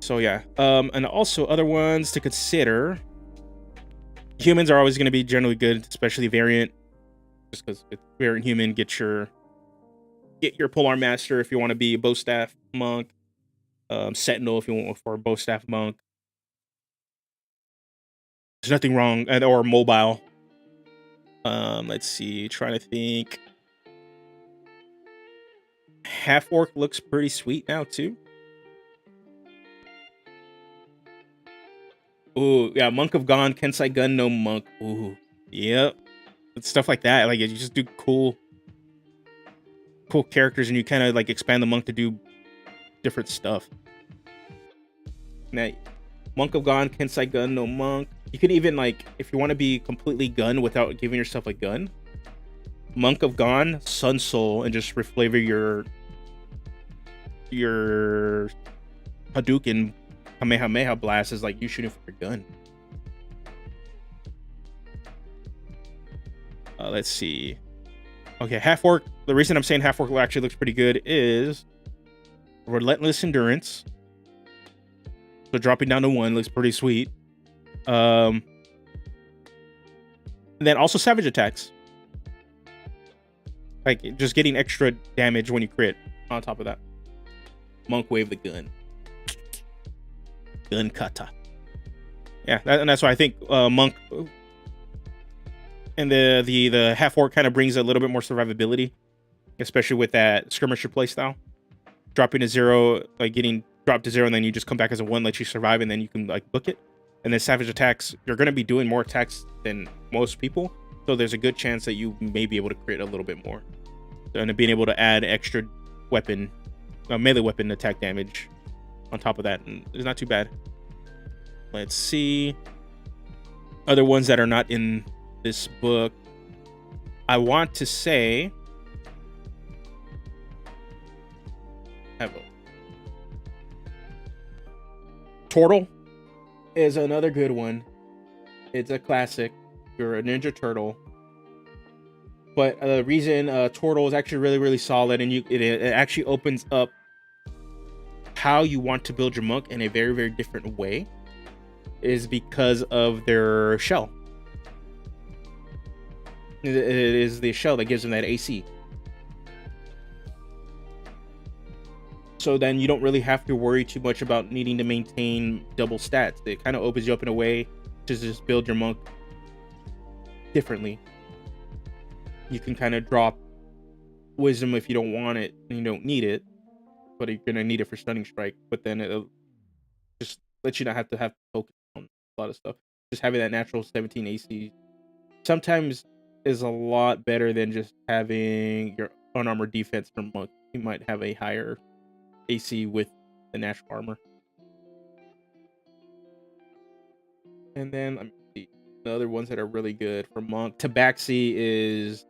So yeah, and also other ones to consider. Humans are always going to be generally good, especially variant, just because it's variant human. Get your polearm master if you want to be a bow staff monk, sentinel if you want for a bow staff monk. There's nothing wrong, or mobile. Let's see, trying to think. Half orc looks pretty sweet now too. Ooh, yeah, Monk of Gone, Kensai Gun, no monk. Ooh, yep. It's stuff like that. Like you just do cool characters, and you kind of like expand the monk to do different stuff. Now, Monk of Gone, Kensai Gun, no monk. You can even like, if you want to be completely gun without giving yourself a gun, Monk of Gone, Sun Soul, and just reflavor your Hadouken Kamehameha blast is like you shooting for a gun. Let's see. Okay, half orc. The reason I'm saying half orc actually looks pretty good is relentless endurance. So dropping down to 1 looks pretty sweet. And then also savage attacks. Like just getting extra damage when you crit on top of that. Monk wave the gun. Gun kata. Yeah, and that's why I think monk and the half orc kind of brings a little bit more survivability, especially with that skirmisher playstyle. Dropping to 0, like getting dropped to 0, and then you just come back as a 1, let you survive, and then you can like book it. And then savage attacks, you're going to be doing more attacks than most people, so there's a good chance that you may be able to crit a little bit more, and being able to add extra weapon, melee weapon attack damage on top of that is not too bad. Let's see other ones that are not in this book. I want to say Turtle is another good one. It's a classic. You're a Ninja Turtle, but the reason Turtle is actually really solid, and it actually opens up how you want to build your monk in a very different way, is because of their shell. It is the shell that gives them that AC. So then you don't really have to worry too much about needing to maintain double stats. It kind of opens you up in a way to just build your monk differently. You can kind of drop wisdom if you don't want it and you don't need it, but you're gonna need it for stunning strike. But then it'll just let you not have to focus on a lot of stuff. Just having that natural 17 AC sometimes is a lot better than just having your unarmored defense from monk. You might have a higher AC with the natural armor. And then let me see the other ones that are really good for monk. Tabaxi is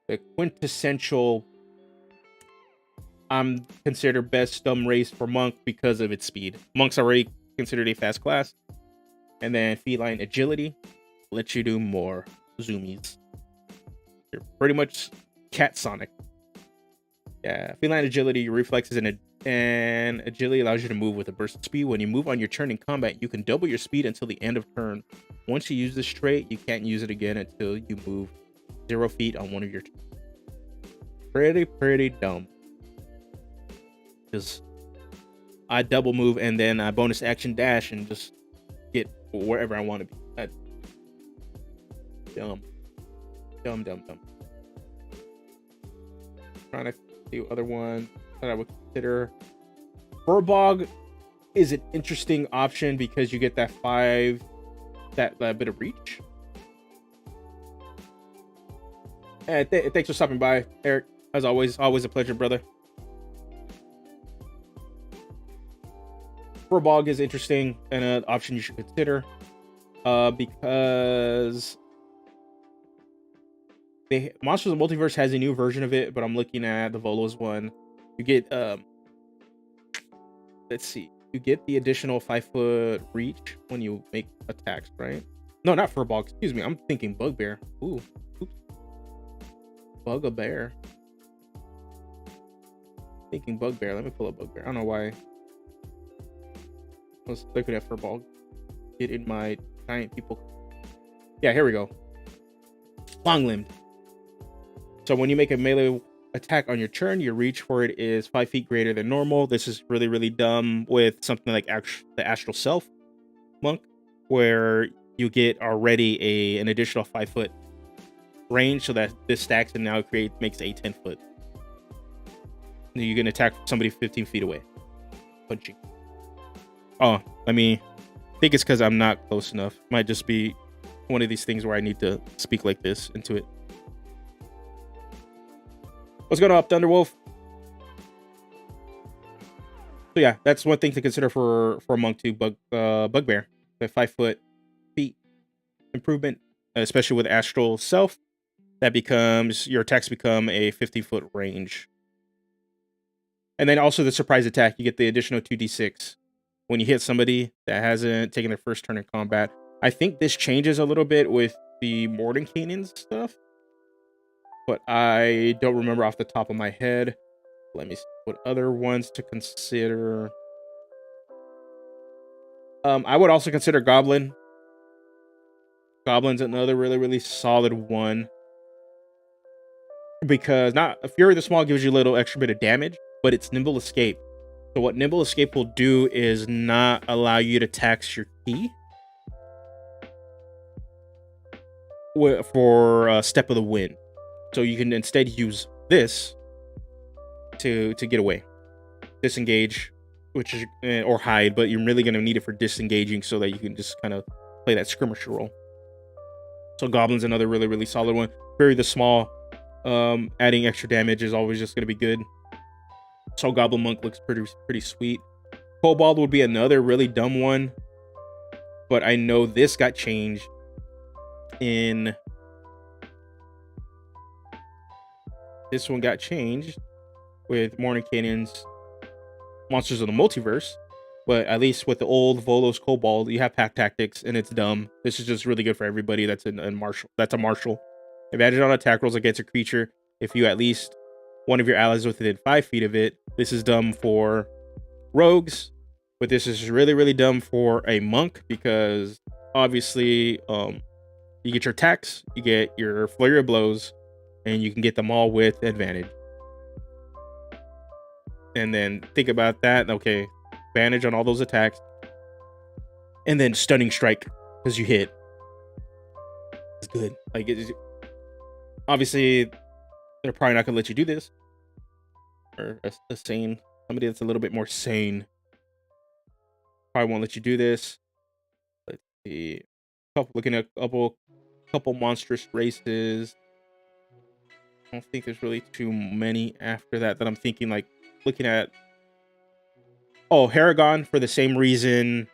the quintessential considered best dumb race for monk because of its speed. Monk's already considered a fast class. And then feline agility lets you do more zoomies. You're pretty much cat Sonic. Yeah, feline agility, your reflexes and agility allows you to move with a burst of speed. When you move on your turn in combat, you can double your speed until the end of turn. Once you use this trait, you can't use it again until you move 0 feet on one of your turns. Pretty dumb. Because I double move and then I bonus action dash and just get wherever I want to be. That's dumb. Dumb. Trying to see other one that I would consider. Furbog is an interesting option because you get that 5, that bit of reach. And thanks for stopping by, Eric. As always a pleasure, brother. Furbog is interesting and an option you should consider because Monsters of the Multiverse has a new version of it, but I'm looking at the Volos one. You get let's see, you get the additional 5-foot reach when you make attacks, right? No, not Furbog, excuse me, I'm thinking Bugbear. Oops. Bug-a-bear. Thinking Bugbear. Let me pull up Bugbear. I don't know why I was looking at Furbog. Get in my giant people. Yeah, here we go. Long-limbed. So when you make a melee attack on your turn, your reach for it is 5 feet greater than normal. This is really dumb with something like the Astral Self monk, where you get already an additional 5-foot range, so that this stacks and now makes a 10-foot. You can attack somebody 15 feet away. Punching. Oh, I think it's because I'm not close enough. Might just be one of these things where I need to speak like this into it. What's going on, Thunderwolf? So yeah, that's one thing to consider for a monk too. Bugbear, the 5-foot feet improvement, especially with Astral Self. That becomes, your attacks become a 50-foot range. And then also the surprise attack, you get the additional 2d6 when you hit somebody that hasn't taken their first turn in combat. I think this changes a little bit with the Mordenkainen stuff, but I don't remember off the top of my head. Let me see what other ones to consider. I would also consider Goblin. Goblin's another really solid one, because Fury the Small gives you a little extra bit of damage, but it's Nimble Escape. So what Nimble Escape will do is not allow you to tax your ki for Step of the Wind. So you can instead use this to get away, disengage, which is or hide, but you're really going to need it for disengaging so that you can just kind of play that skirmisher role. So Goblin's another really solid one. Fury the Small, adding extra damage is always just going to be good. So Goblin Monk looks pretty sweet. Kobold would be another really dumb one, but I know this got changed in... This one got changed with Mordenkainen's Monsters of the Multiverse, but at least with the old Volos Kobold, you have pack tactics, and it's dumb. This is just really good for everybody that's a martial. That's a martial. Advantage on attack rolls against a creature if you at least one of your allies within 5 feet of it. This is dumb for rogues, but this is really dumb for a monk, because obviously you get your attacks, you get your flurry of blows, and you can get them all with advantage. and then think about that. Okay, advantage on all those attacks, and then stunning strike because you hit. It's good. Like, obviously, they're probably not gonna let you do this, or a sane somebody that's a little bit more sane probably won't let you do this. Let's see. Looking at a couple monstrous races. I don't think there's really too many after that I'm thinking, like, looking at. Oh, Haragon, for the same reason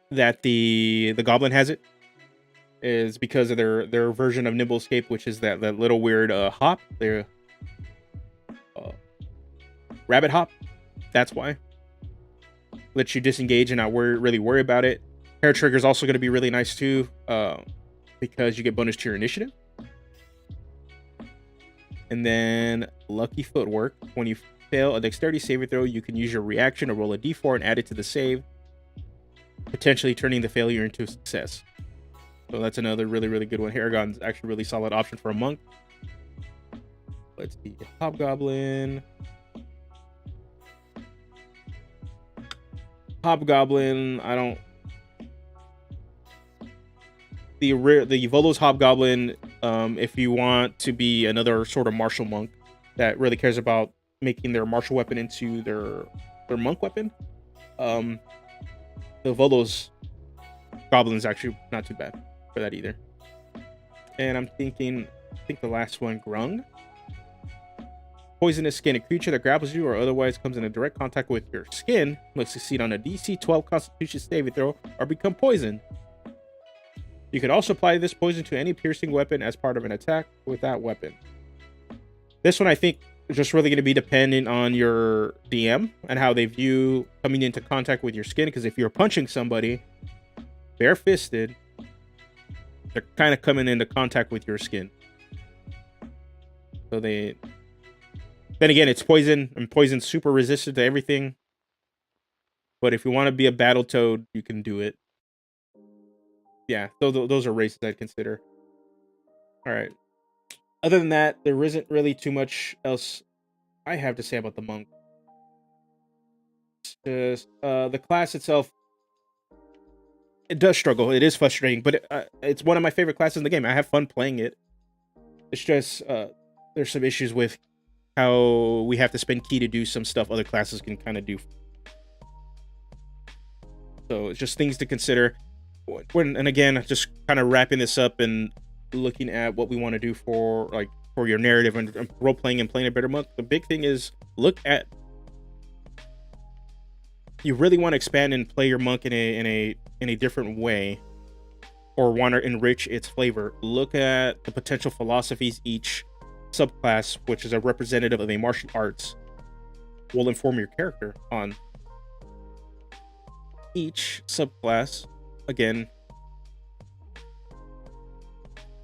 that the Goblin has it, is because of their version of Nimble Escape, which is that little weird hop, their rabbit hop. That's why. Lets you disengage and not really worry about it. Hair Trigger is also going to be really nice too, because you get bonus to your initiative. And then Lucky Footwork. When you fail a dexterity saving throw, you can use your reaction to roll a d4 and add it to the save, potentially turning the failure into a success. So that's another really, really good one. Haragon's actually a really solid option for a monk. Let's see. Hobgoblin. I don't. The Volo's Hobgoblin, if you want to be another sort of martial monk that really cares about making their martial weapon into their monk weapon, the Volo's Goblin is actually not too bad for that either. And I think the last one, Grung. Poisonous skin. A creature that grapples you or otherwise comes in direct contact with your skin must succeed on a DC 12 Constitution saving throw or become poisoned. You can also apply this poison to any piercing weapon as part of an attack with that weapon. This one, I think, is just really going to be dependent on your DM and how they view coming into contact with your skin. Because if you're punching somebody bare-fisted, they're kind of coming into contact with your skin. So then again, it's poison, and poison's super resistant to everything. But if you want to be a battle toad, you can do it. Yeah, those are races I'd consider. All right. Other than that, there isn't really too much else I have to say about the monk. Just, the class itself, it does struggle. It is frustrating, but it's one of my favorite classes in the game. I have fun playing it. It's just there's some issues with how we have to spend key to do some stuff other classes can kind of do. So it's just things to consider. And again, just kind of wrapping this up and looking at what we want to do for your narrative and role playing and playing a better monk. The big thing is look at, you really want to expand and play your monk in a different way, or want to enrich its flavor. Look at the potential philosophies each subclass, which is a representative of a martial arts, will inform your character on. Each subclass, again,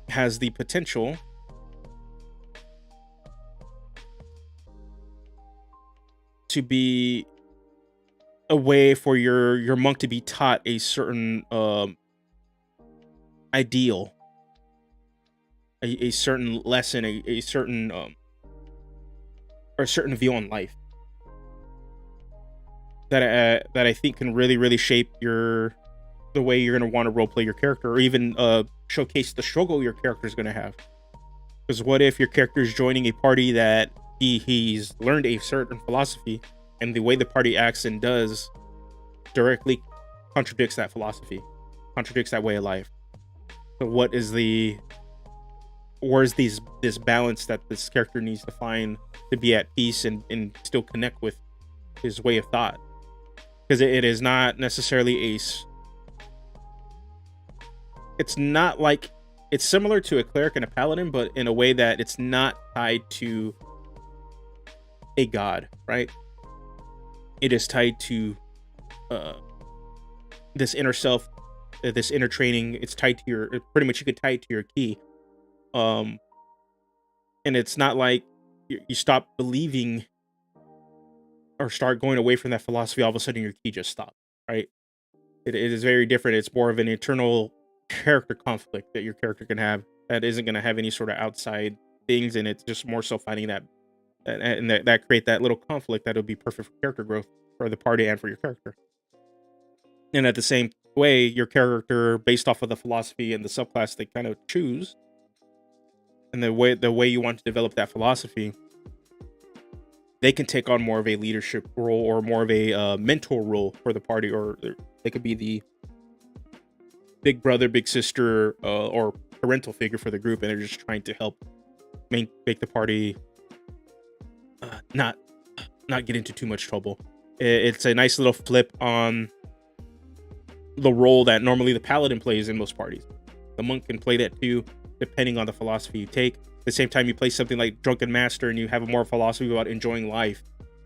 has the potential to be a way for your monk to be taught a certain ideal, a certain lesson, a certain or a certain view on life that I think can really, really shape the way you're going to want to roleplay your character, or even showcase the struggle your character is going to have. Because what if your character is joining a party that he's learned a certain philosophy, and the way the party acts and does directly contradicts that philosophy, contradicts that way of life? So where's this balance that this character needs to find to be at peace and still connect with his way of thought? Because it is not necessarily it's not like, it's similar to a cleric and a paladin, but in a way that it's not tied to a god, right? It is tied to this inner self, this inner training. It's tied to pretty much you could tie it to your key. And it's not like you stop believing or start going away from that philosophy, all of a sudden your key just stops, right? It is very different. It's more of an internal character conflict that your character can have that isn't going to have any sort of outside things, and it's just more so finding that and that create that little conflict that'll be perfect for character growth for the party and for your character. And at the same way, your character, based off of the philosophy and the subclass they kind of choose, and the way you want to develop that philosophy, they can take on more of a leadership role or more of a mentor role for the party, or they could be the big brother, big sister, or parental figure for the group, and they're just trying to help make the party not get into too much trouble. It's a nice little flip on the role that normally the paladin plays in most parties. The monk can play that too, depending on the philosophy you take. At the same time, you play something like Drunken Master and you have a more philosophy about enjoying life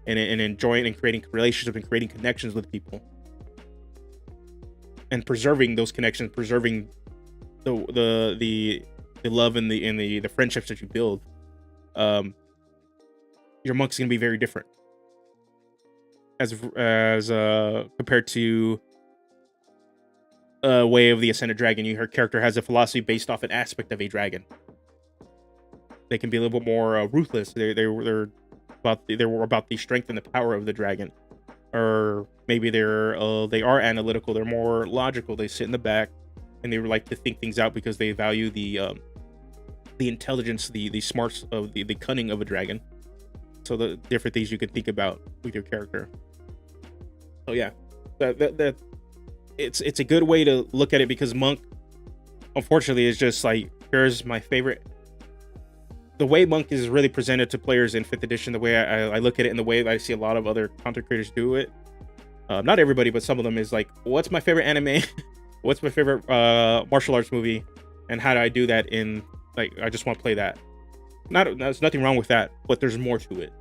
and enjoying and creating relationships and creating connections with people and preserving those connections, preserving the love and the friendships that you build. Your monk's gonna be very different as compared to Way of the Ascended Dragon. Her character has a philosophy based off an aspect of a dragon. They can be a little bit more ruthless. They're about the strength and the power of the dragon, or maybe they are analytical. They're more logical. They sit in the back and they like to think things out because they value the intelligence, the smarts of the cunning of a dragon. So the different things you can think about with your character. So yeah, that it's a good way to look at it, because monk, unfortunately, is just like, here's my favorite. The way monk is really presented to players in 5th edition, the way I look at it, and the way that I see a lot of other content creators do it, not everybody, but some of them, is like, what's my favorite anime? What's my favorite martial arts movie? And how do I do that in, like, I just want to play that. There's nothing wrong with that, but there's more to it.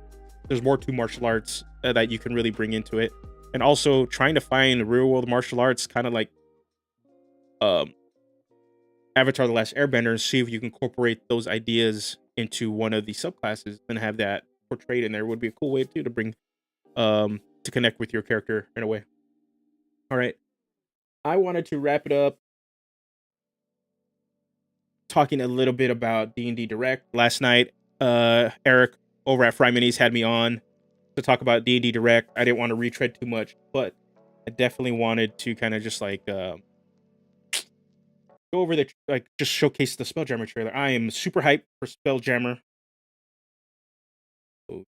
There's more to martial arts that you can really bring into it. And also trying to find real world martial arts, kind of like Avatar: The Last Airbender, and see if you can incorporate those ideas into one of the subclasses and have that portrayed in there. Would be a cool way too to bring to connect with your character in a way. All right, I wanted to wrap it up talking a little bit about D&D Direct. Last night, Eric over at Fry Minis had me on to talk about D&D Direct. I didn't want to retread too much, but I definitely wanted to kind of just like go over the, like, just showcase the Spelljammer trailer. I am super hyped for Spelljammer. Oh,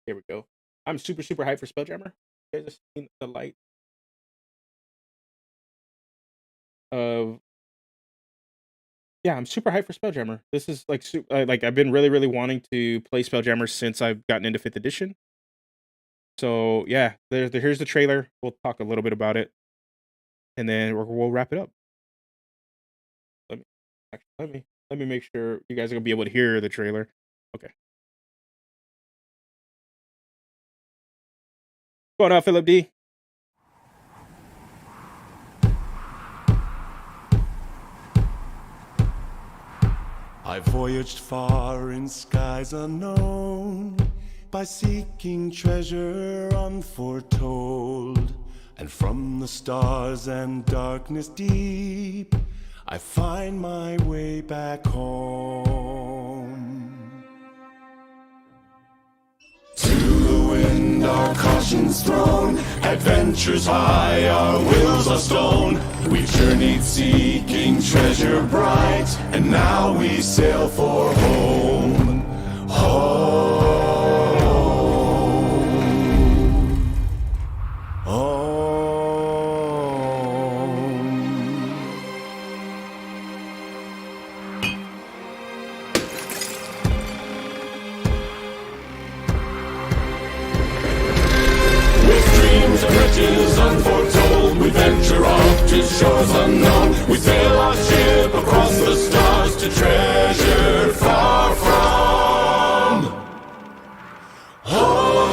here we go. I'm super hyped for Spelljammer. You guys have seen the light of, yeah, I'm super hyped for Spelljammer. This is like like I've been really wanting to play Spelljammer since I've gotten into 5th edition. So yeah, here's the trailer. We'll talk a little bit about it, and then we'll wrap it up. Let me make sure you guys are gonna be able to hear the trailer. Okay. What's going on, Philip D? I voyaged far in skies unknown, by seeking treasure unforetold. And from the stars and darkness deep, I find my way back home. To the wind our caution's thrown, adventures high, our wills are stone. We've journeyed seeking treasure bright, and now we sail for home. Home. Unforetold, we venture off to shores unknown. We sail our ship across the stars to treasure far from home.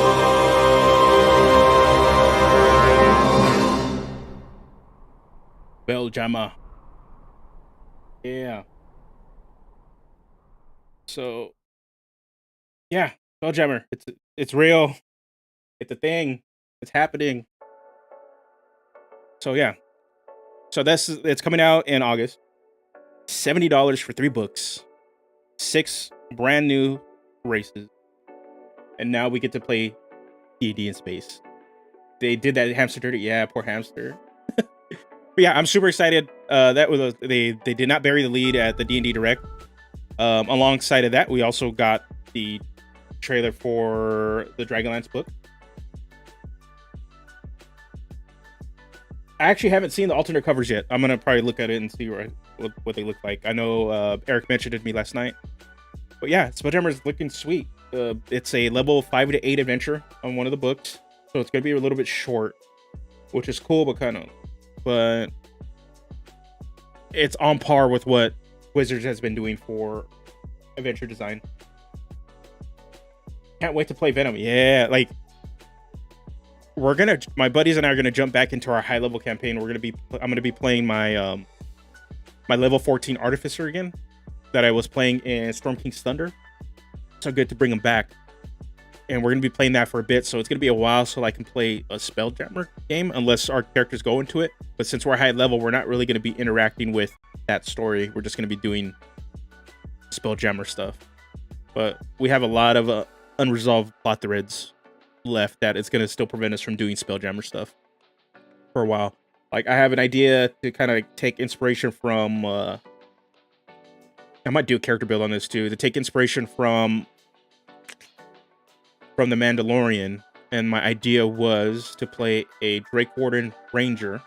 Spelljammer. Yeah. So, yeah, Spelljammer. It's real. It's a thing. It's happening. So yeah, so it's coming out in August. $70 for 3 books, 6 brand new races, and now we get to play D&D in space. They did that hamster dirty. Yeah, poor hamster. But yeah, I'm super excited. That was they did not bury the lead at the D&D Direct. Alongside of that, we also got the trailer for the Dragonlance book. I actually haven't seen the alternate covers yet. I'm gonna probably look at it and see what they look like. I know Eric mentioned it to me last night. But yeah, Spelljammer is looking sweet. It's a level 5 to 8 adventure on one of the books, so it's gonna be a little bit short, which is cool, but it's on par with what Wizards has been doing for adventure design. Can't wait to play Venom. Yeah, like my buddies and I are gonna jump back into our high level campaign. I'm gonna be playing my my level 14 Artificer again that I was playing in Storm King's Thunder. So good to bring them back, and we're gonna be playing that for a bit. So it's gonna be a while so I can play a Spelljammer game unless our characters go into it. But since we're high level, we're not really gonna be interacting with that story. We're just gonna be doing Spelljammer stuff. But we have a lot of unresolved plot threads left that it's gonna still prevent us from doing Spelljammer stuff for a while. Like, I have an idea to kind of take inspiration from I might do a character build on this too, to take inspiration from The Mandalorian, and my idea was to play a Drake Warden Ranger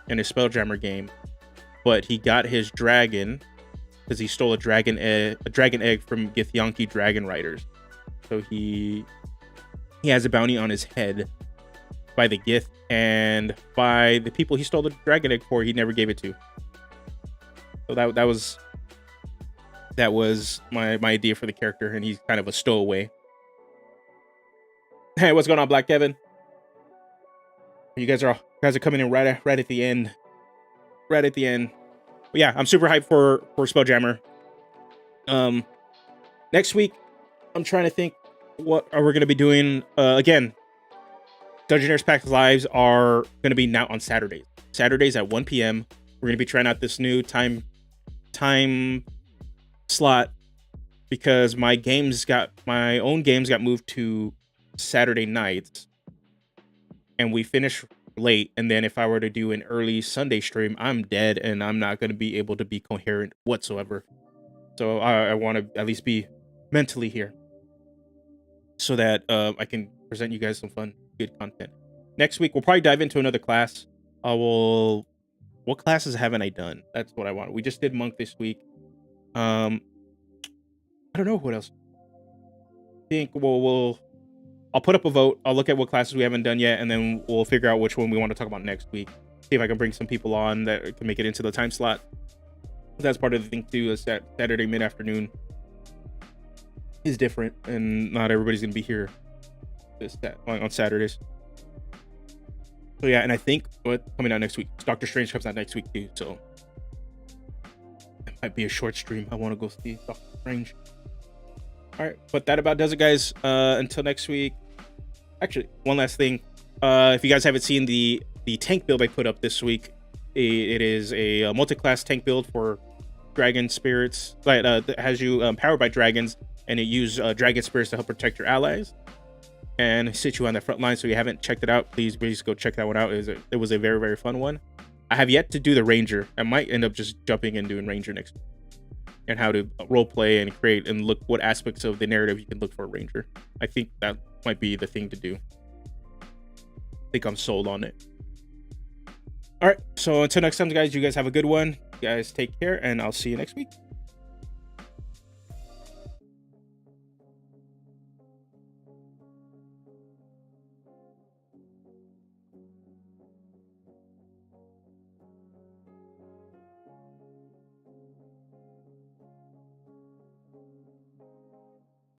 in a Spelljammer game, but he got his dragon because he stole a dragon egg from Githyanki dragon riders. So he has a bounty on his head by the Gith, and by the people he stole the dragon egg for, he never gave it to. So that was my idea for the character, and he's kind of a stowaway. Hey, what's going on, Black Kevin? You guys are coming in right at the end. Right at the end. But yeah, I'm super hyped for Spelljammer. Next week, I'm trying to think what are we going to be doing. Again, Dungeoneers Pack Lives are going to be now on Saturdays. Saturdays at 1 p.m. We're going to be trying out this new time slot because my own games got moved to Saturday nights, and we finish late. And then if I were to do an early Sunday stream, I'm dead, and I'm not going to be able to be coherent whatsoever. So I want to at least be mentally here so that I can present you guys some fun, good content. Next week, we'll probably dive into another class. What classes haven't I done? That's what I want. We just did Monk this week. I don't know what else. I think I'll put up a vote. I'll look at what classes we haven't done yet, and then we'll figure out which one we want to talk about next week. See if I can bring some people on that can make it into the time slot. That's part of the thing too, is that Saturday mid-afternoon is different, and not everybody's gonna be here on Saturdays. So yeah, and I think what's coming out next week, Doctor Strange comes out next week too, so it might be a short stream. I want to go see Doctor Strange. All right, but that about does it, guys. Until next week. Actually, one last thing. If you guys haven't seen the tank build I put up this week, it is a multi-class tank build for dragon spirits that has you powered by dragons, and it uses dragon spirits to help protect your allies and sit you on the front line. So if you haven't checked it out, please go check that one out. It was a very, very fun one. I have yet to do the Ranger. I might end up just jumping and doing Ranger next week, and how to role play and create and look what aspects of the narrative you can look for a Ranger. I think that might be the thing to do. I think I'm sold on it. All right, so until next time, guys, you guys have a good one. You guys take care, and I'll see you next week.